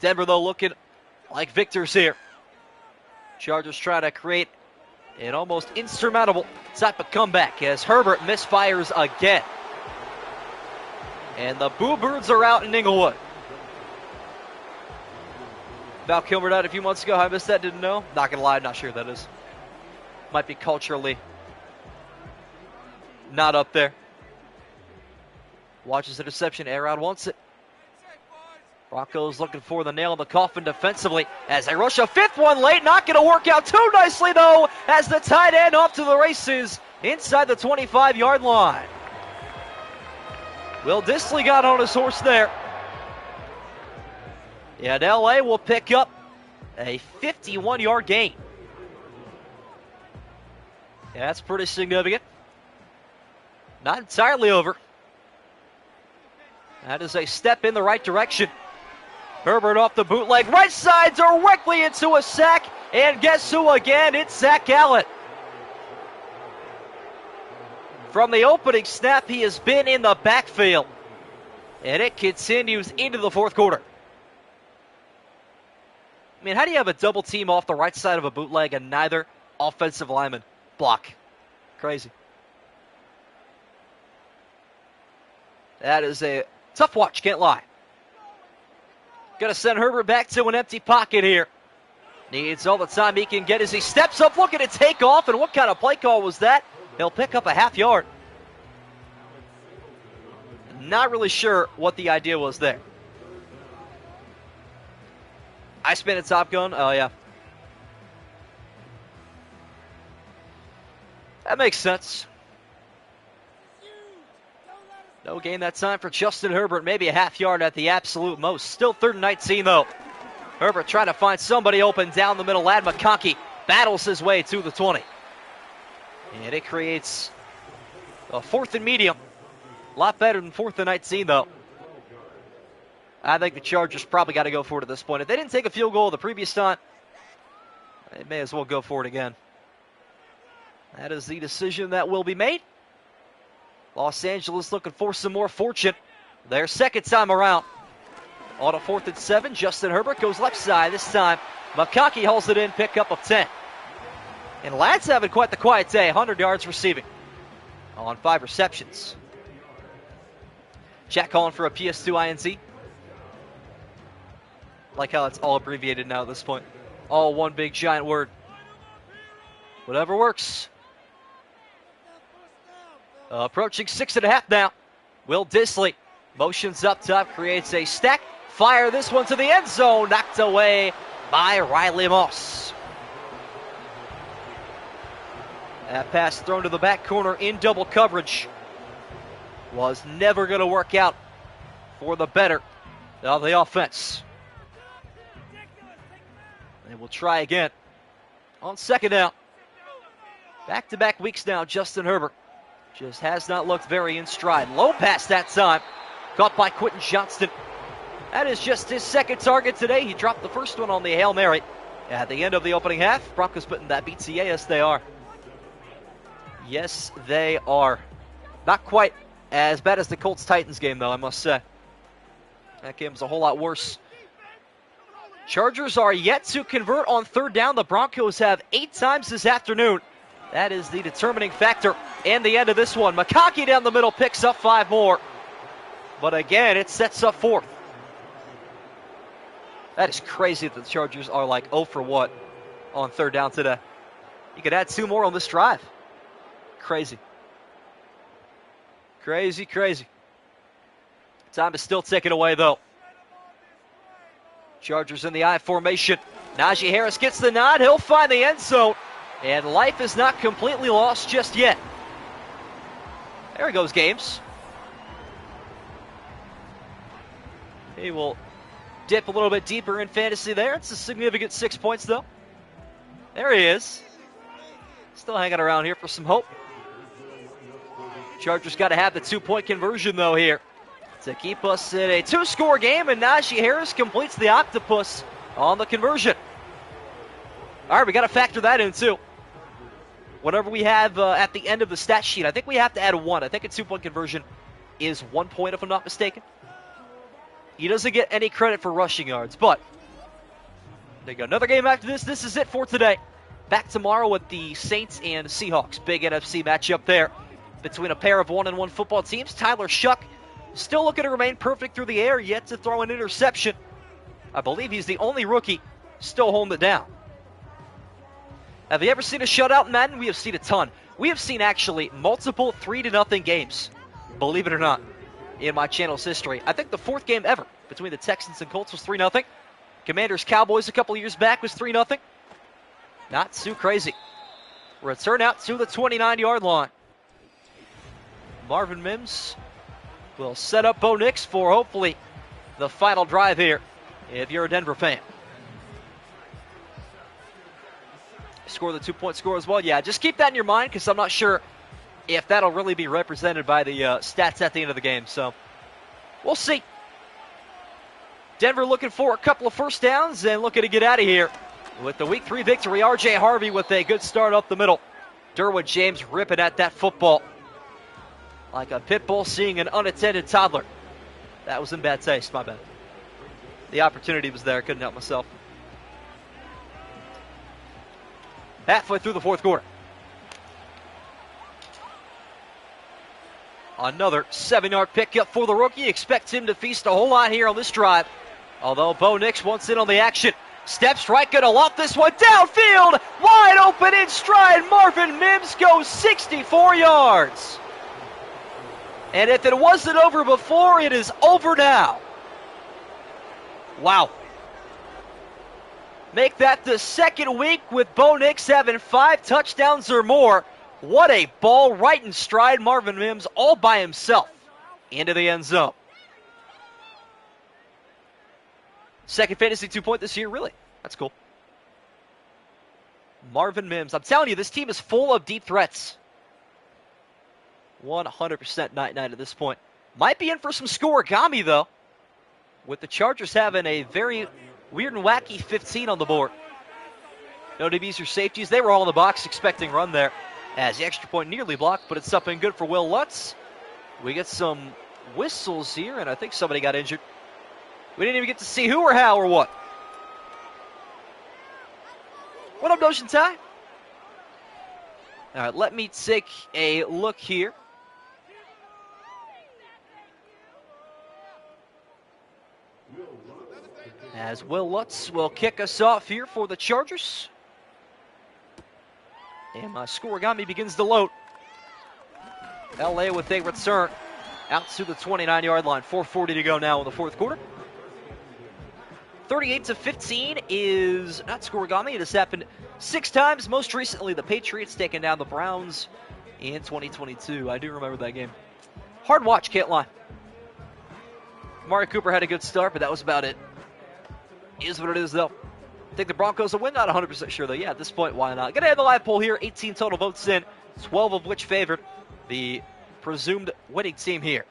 Denver, though, looking like victors here. Chargers trying to create an almost insurmountable type of comeback as Herbert misfires again. And the Boo Birds are out in Inglewood. Val Kilmer died a few months ago. I missed that, didn't know. Not going to lie, not sure who that is. Might be culturally not up there. Watches the interception. A-Rod wants it. Broncos looking for the nail in the coffin defensively as they rush a 5th one late. Not going to work out too nicely, though, as the tight end off to the races inside the 25-yard line. Will Dissly got on his horse there. And L.A. will pick up a 51-yard gain. Yeah, that's pretty significant. Not entirely over. That is a step in the right direction. Herbert off the bootleg, right side directly into a sack. And guess who again? It's Zach Gallen. From the opening snap, he has been in the backfield. And it continues into the 4th quarter. I mean, how do you have a double team off the right side of a bootleg and neither offensive lineman block? Crazy. That is a tough watch, can't lie. Going to send Herbert back to an empty pocket here. Needs all the time he can get as he steps up, looking to take off. And what kind of play call was that? He'll pick up a half yard. Not really sure what the idea was there. I spin a Top Gun. Oh, yeah. That makes sense. No gain that time for Justin Herbert. Maybe a half yard at the absolute most. Still 3rd and 19, though. Herbert trying to find somebody open down the middle. Lad McConkey battles his way to the 20. And it creates a 4th and medium. A lot better than 4th and 19, though. I think the Chargers probably got to go for it at this point. If they didn't take a field goal the previous time, they may as well go for it again. That is the decision that will be made. Los Angeles looking for some more fortune. Their second time around. On a 4th and 7, Justin Herbert goes left side this time. McConkey hauls it in, pickup of 10. And Ladd's having quite the quiet day. 100 yards receiving on 5 receptions. Jack calling for a PS2 INT. Like how it's all abbreviated now at this point. All one big giant word. Whatever works. Approaching 6.5 now. Will Disley motions up top, creates a stack. Fire this one to the end zone. Knocked away by Riley Moss. That pass thrown to the back corner in double coverage was never going to work out for the better of the offense. They will try again on second down. Back-to-back weeks now, Justin Herbert just has not looked very in stride. Low pass that time, caught by Quentin Johnston. That is just his second target today. He dropped the first one on the Hail Mary at the end of the opening half. Broncos putting that BTA. Yes, they are. Yes, they are. Not quite as bad as the Colts-Titans game, though, I must say. That game was a whole lot worse. Chargers are yet to convert on third down. The Broncos have 8 times this afternoon. That is the determining factor in the end of this one. McConkey down the middle picks up 5 more. But again, it sets up 4th. That is crazy that the Chargers are like 0 for what on third down today. You could add 2 more on this drive. Crazy. Crazy, crazy. Time is still ticking away, though. Chargers in the I formation. Najee Harris gets the nod. He'll find the end zone. And life is not completely lost just yet. There he goes, Games. He will dip a little bit deeper in fantasy there. It's a significant 6 points, though. There he is. Still hanging around here for some hope. Chargers got to have the 2-point conversion, though, here to keep us in a 2-score game, and Najee Harris completes the octopus on the conversion. All right, we got to factor that in, too. Whatever we have at the end of the stat sheet, I think we have to add 1. I think a 2-point conversion is 1 point, if I'm not mistaken. He doesn't get any credit for rushing yards, but they got another game after this. This is it for today. Back tomorrow with the Saints and Seahawks. Big NFC matchup there between a pair of 1-1 football teams. Tyler Shuck still looking to remain perfect through the air, yet to throw an interception. I believe he's the only rookie still holding it down. Have you ever seen a shutout in Madden? We have seen a ton. We have seen actually multiple 3-0 games, believe it or not, in my channel's history. I think the 4th game ever between the Texans and Colts was 3-0. Commanders-Cowboys a couple years back was 3-0. Not too crazy. Return out to the 29-yard line. Marvin Mims will set up Bo Nix for hopefully the final drive here if you're a Denver fan. Score the 2-point score as well. Yeah, just keep that in your mind because I'm not sure if that'll really be represented by the stats at the end of the game. So we'll see. Denver looking for a couple of first downs and looking to get out of here with the Week 3 victory. R.J. Harvey with a good start up the middle. Derwin James ripping at that football like a pit bull seeing an unattended toddler. That was in bad taste, my bad. The opportunity was there, couldn't help myself. Halfway through the 4th quarter. Another 7-yard pickup for the rookie. Expect him to feast a whole lot here on this drive. Although Bo Nix wants in on the action. Steps right, gonna loft this one downfield. Wide open in stride. Marvin Mims goes 64 yards. And if it wasn't over before, it is over now. Wow. Make that the 2nd week with Bo Nix having 5 touchdowns or more. What a ball right in stride. Marvin Mims all by himself into the end zone. 2nd fantasy 2-point this year, really. That's cool. Marvin Mims. I'm telling you, this team is full of deep threats. 100% night-night at this point. Might be in for some scoregami, though, with the Chargers having a very weird and wacky 15 on the board. No DBs or safeties. They were all in the box expecting run there as the extra point nearly blocked, but it's something good for Will Lutz. We get some whistles here, and I think somebody got injured. We didn't even get to see who or how or what. What up, Notion Ty? All right, let me take a look here. As Will Lutz will kick us off here for the Chargers. And my scoregami begins to load. LA with a return out to the 29-yard line. 4:40 to go now in the fourth quarter. 38-15 is not scoregami. It has happened 6 times. Most recently, the Patriots taking down the Browns in 2022. I do remember that game. Hard watch, can't lie. Amari Cooper had a good start, but that was about it. Is what it is, though. Think the Broncos will win? Not 100% sure, though. Yeah, at this point, why not? Gonna have the live poll here. 18 total votes in, 12 of which favored the presumed winning team here.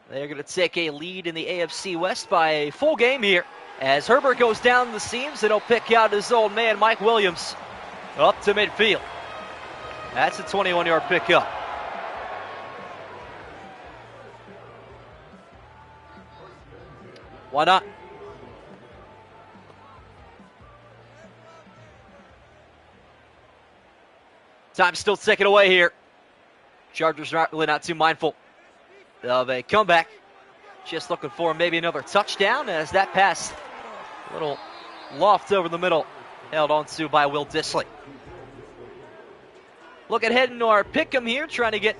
They're going to take a lead in the AFC West by a full game here. As Herbert goes down the seams, and he'll pick out his old man, Mike Williams, up to midfield. That's a 21-yard pickup. Why not? Time still ticking away here. Chargers really not too mindful of a comeback. Just looking for maybe another touchdown as that pass, a little loft over the middle, held on to by Will Dissly. Look ahead into our pick'em here, trying to get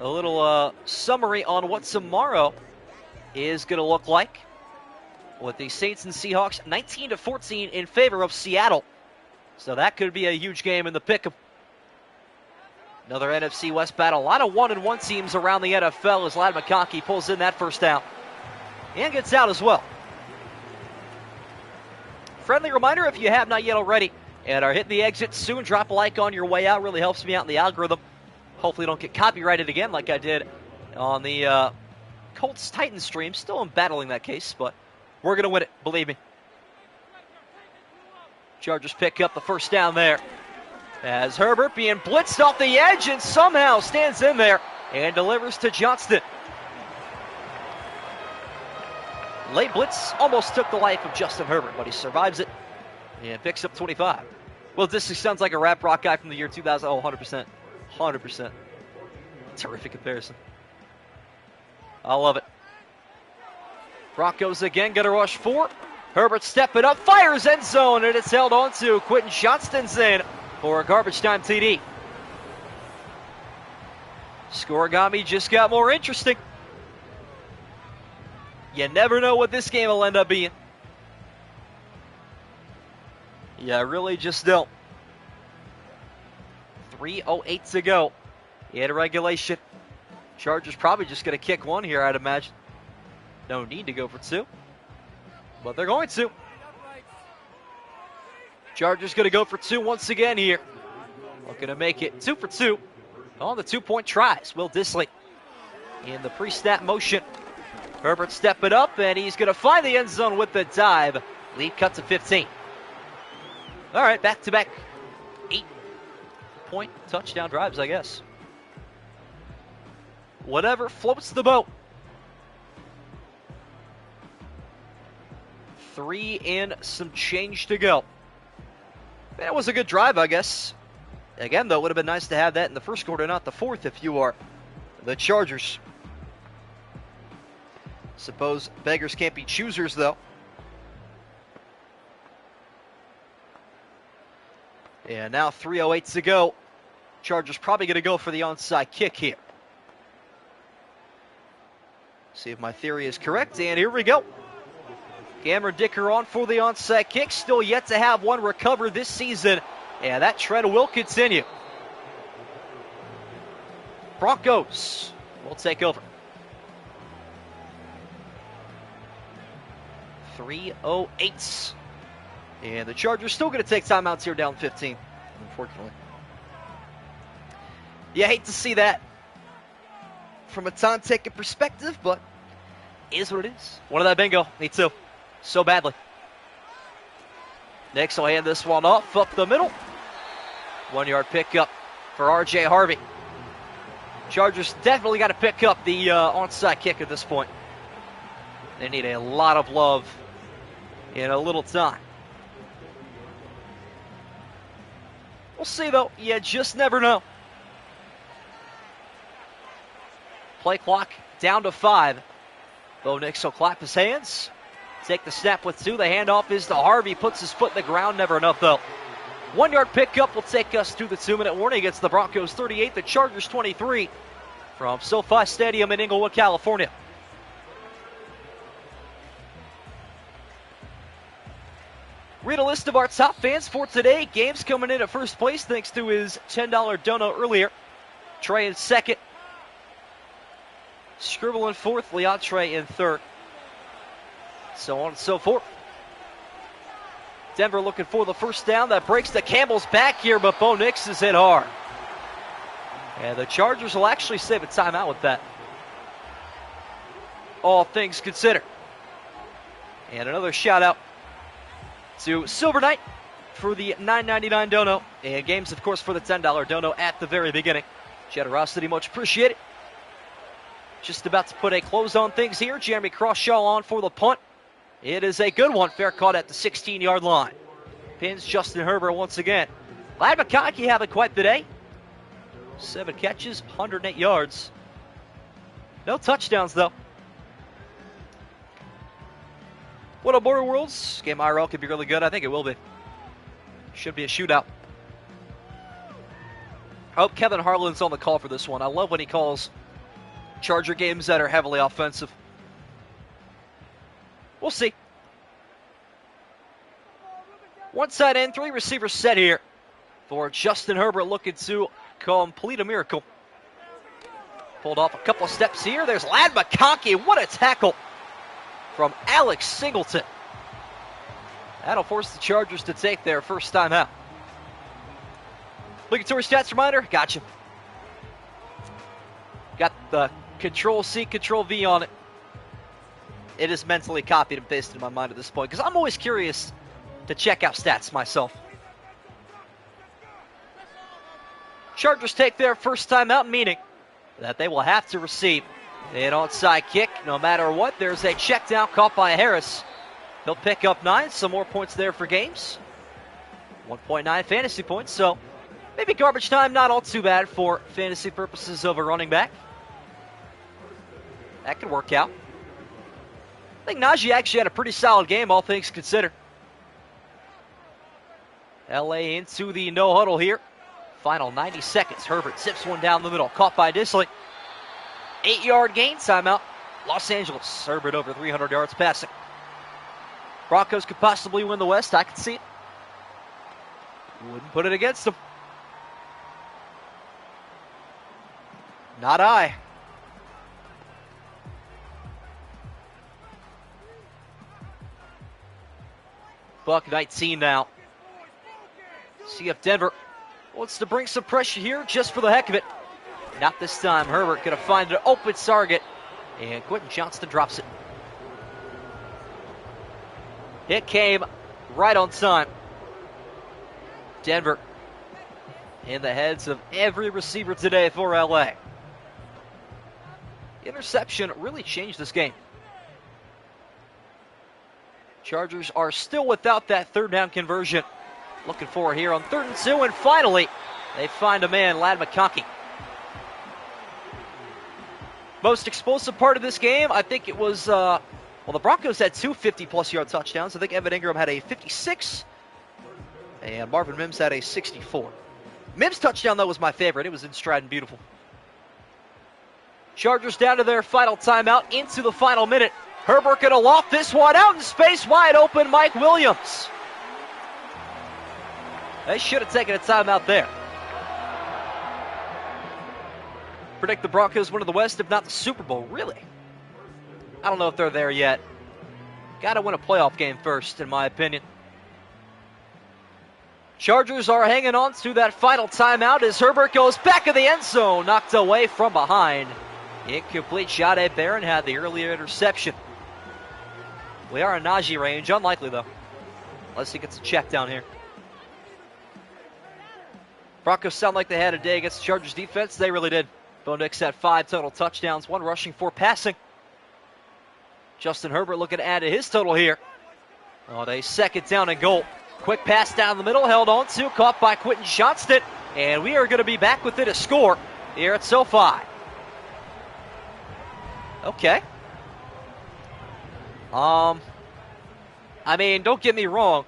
a little summary on what tomorrow is going to look like. With the Saints and Seahawks 19-14 in favor of Seattle. So that could be a huge game in the pick'em. Another NFC West battle. A lot of 1-1 teams around the NFL as Ladd McConkey pulls in that first down. And gets out as well. Friendly reminder, if you have not yet already and are hitting the exit soon, drop a like on your way out. Really helps me out in the algorithm. Hopefully don't get copyrighted again like I did on the Colts-Titans stream. Still am battling that case, but we're going to win it, believe me. Chargers pick up the first down there. As Herbert being blitzed off the edge and somehow stands in there and delivers to Johnston. Late blitz almost took the life of Justin Herbert, but he survives it and picks up 25. Well, this sounds like a rap rock guy from the year 2000. Oh, 100%. 100%. Terrific comparison. I love it. Broncos again going to rush 4. Herbert stepping up, fires end zone, and it's held on to. Quentin Johnston's in for a garbage time TD. Scoregami just got more interesting. You never know what this game will end up being. You really just don't. 3:08 to go in regulation. Chargers probably just going to kick one here, I'd imagine. No need to go for 2, but they're going to. Chargers going to go for 2 once again here. Looking to make it 2 for 2 on the 2-point tries. Will Dissly in the pre-snap motion. Herbert stepping up, and he's going to find the end zone with the dive. Lead cut to 15. All right, back-to-back 8-point touchdown drives, I guess. Whatever floats the boat. 3 and some change to go. That was a good drive, I guess. Again, though, it would have been nice to have that in the first quarter, not the fourth, if you are the Chargers. Suppose beggars can't be choosers, though. And now 3:08 to go. Chargers probably going to go for the onside kick here. See if my theory is correct, and here we go. Cameron Dicker on for the onside kick. Still yet to have one recovered this season. And that trend will continue. Broncos will take over. 3:08. And the Chargers still going to take timeouts here down 15, unfortunately. You hate to see that from a time-taking perspective, but it is what it is. One of that bingo. Me too. So badly. Nix will hand this one off up the middle. 1-yard pickup for R.J. Harvey. Chargers definitely got to pick up the onside kick at this point. They need a lot of love in a little time. We'll see, though. You just never know. Play clock down to 5. Bo Nix will clap his hands. Take the snap with 2. The handoff is to Harvey. Puts his foot in the ground. Never enough, though. 1 yard pickup will take us to the 2-minute warning. It's the Broncos 38, the Chargers 23 from SoFi Stadium in Inglewood, California. Read a list of our top fans for today. Games coming in at first place thanks to his $10 dono earlier. Trey in second. Scribble in fourth. Leontre in third. So on and so forth. Denver looking for the first down. That breaks the Campbell's back here, but Bo Nix is hit hard. And the Chargers will actually save a timeout with that. All things considered. And another shout out to Silver Knight for the $9.99 dono. And Games, of course, for the $10 dono at the very beginning. Generosity much appreciated. Just about to put a close on things here. Jeremy Crawshaw on for the punt. It is a good one. Fair caught at the 16-yard line. Pins Justin Herbert once again. Ladd McConkey having quite the day. 7 catches, 108 yards. No touchdowns, though. What a Border Worlds. Game IRL could be really good. I think it will be. Should be a shootout. I hope Kevin Harlan's on the call for this one. I love when he calls Charger games that are heavily offensive. We'll see. One side in, 3 receivers set here for Justin Herbert looking to complete a miracle. Pulled off a couple of steps here. There's Ladd McConkey. What a tackle from Alex Singleton. That'll force the Chargers to take their first time out. Obligatory stats reminder. Gotcha. Got the Control-C, Control-V on it. It is mentally copied and pasted in my mind at this point because I'm always curious to check out stats myself. Chargers take their first time out, meaning that they will have to receive an onside kick no matter what. There's a check down caught by Harris. He'll pick up 9. Some more points there for Games. 1.9 fantasy points, so maybe garbage time, not all too bad for fantasy purposes of a running back. That could work out. I think Najee actually had a pretty solid game, all things considered. LA into the no huddle here. Final 90 seconds. Herbert zips one down the middle. Caught by Disley. 8-yard gain. Timeout. Los Angeles. Herbert over 300 yards passing. Broncos could possibly win the West. I can see it. Wouldn't put it against them. Not I. Buck 19 now. See if Denver wants to bring some pressure here just for the heck of it. Not this time. Herbert going to find an open target. And Quentin Johnston drops it. It came right on time. Denver in the heads of every receiver today for LA. Interception really changed this game. Chargers are still without that third down conversion. Looking for it here on 3rd and 2, and finally they find a man, Ladd McConkey. Most explosive part of this game, I think it was, the Broncos had 2 50-plus yard touchdowns. I think Evan Ingram had a 56, and Marvin Mims had a 64. Mims' touchdown, though, was my favorite. It was in stride and beautiful. Chargers down to their final timeout into the final minute. Herbert going to loft this one out in space, wide open, Mike Williams. They should have taken a timeout there. Predict the Broncos win the West, if not the Super Bowl. Really? I don't know if they're there yet. Got to win a playoff game first, in my opinion. Chargers are hanging on to that final timeout as Herbert goes back of the end zone, knocked away from behind. Incomplete shot. Ed Barron had the earlier interception. We are in Najee range. Unlikely, though. Unless he gets a check down here. Broncos sound like they had a day against the Chargers defense. They really did. Bo Nix had 5 total touchdowns, 1 rushing, 4 passing. Justin Herbert looking to add to his total here. On a 2nd down and goal. Quick pass down the middle, held on to, caught by Quentin Johnston. And we are going to be back within a score here at SoFi. Okay. I mean, don't get me wrong.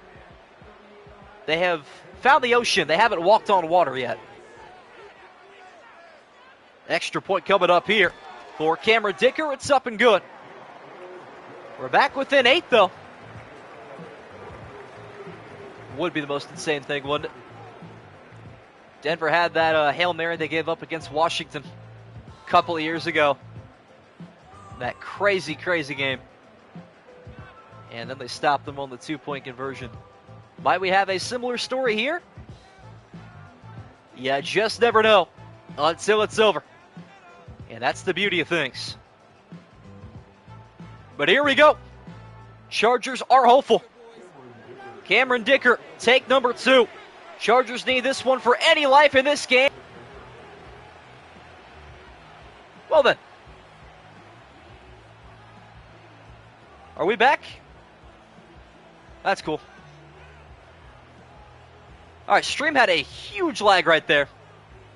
They have found the ocean. They haven't walked on water yet. Extra point coming up here for Cameron Dicker. It's up and good. We're back within 8, though. Would be the most insane thing, wouldn't it? Denver had that Hail Mary they gave up against Washington a couple of years ago. That crazy, crazy game. And then they stopped them on the 2-point conversion. Might we have a similar story here? You just never know until it's over. And that's the beauty of things. But here we go. Chargers are hopeful. Cameron Dicker, take number 2. Chargers need this one for any life in this game. Well then. Are we back? That's cool. All right, stream had a huge lag right there.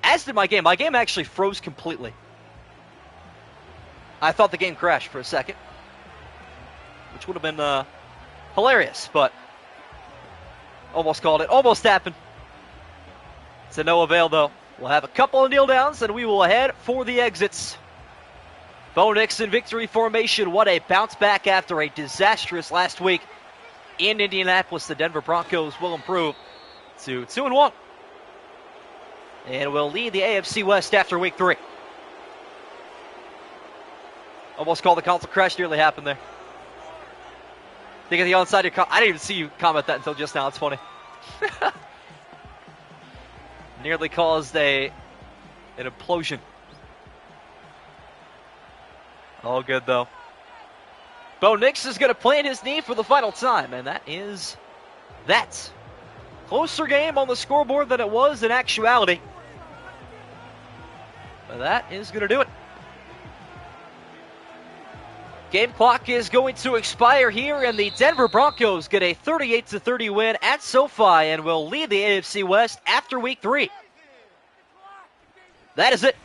As did my game. My game actually froze completely. I thought the game crashed for a second, which would have been hilarious, but almost called it. Almost happened. To no avail, though. We'll have a couple of kneel downs, and we will head for the exits. Bo Nix in victory formation. What a bounce back after a disastrous last week in Indianapolis. The Denver Broncos will improve to 2-1. And will lead the AFC West after week 3. Almost called the console crash. Nearly happened there. Think of the onside. I didn't even see you comment that until just now. It's funny. Nearly caused an implosion. All good, though. Bo Nix is going to plant his knee for the final time, and that is that. Closer game on the scoreboard than it was in actuality. But that is going to do it. Game clock is going to expire here, and the Denver Broncos get a 38-30 win at SoFi and will lead the AFC West after week 3. That is it.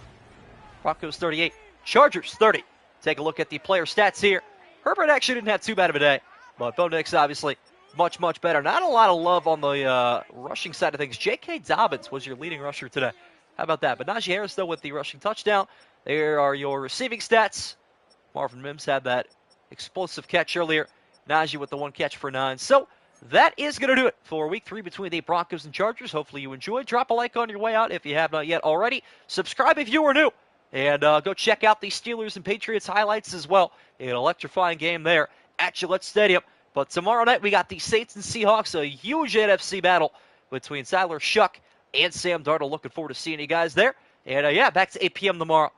Broncos 38, Chargers 30. Take a look at the player stats here. Herbert actually didn't have too bad of a day, but Bo Nix obviously much, much better. Not a lot of love on the rushing side of things. J.K. Dobbins was your leading rusher today. How about that? But Najee Harris, though, with the rushing touchdown. There are your receiving stats. Marvin Mims had that explosive catch earlier. Najee with the 1 catch for 9. So that is going to do it for week 3 between the Broncos and Chargers. Hopefully you enjoyed. Drop a like on your way out if you have not yet already. Subscribe if you are new. And go check out the Steelers and Patriots highlights as well. An electrifying game there at Gillette Stadium. But tomorrow night we got the Saints and Seahawks, a huge NFC battle between Tyler Shuck and Sam Darnold. Looking forward to seeing you guys there. And yeah, back to 8 p.m. tomorrow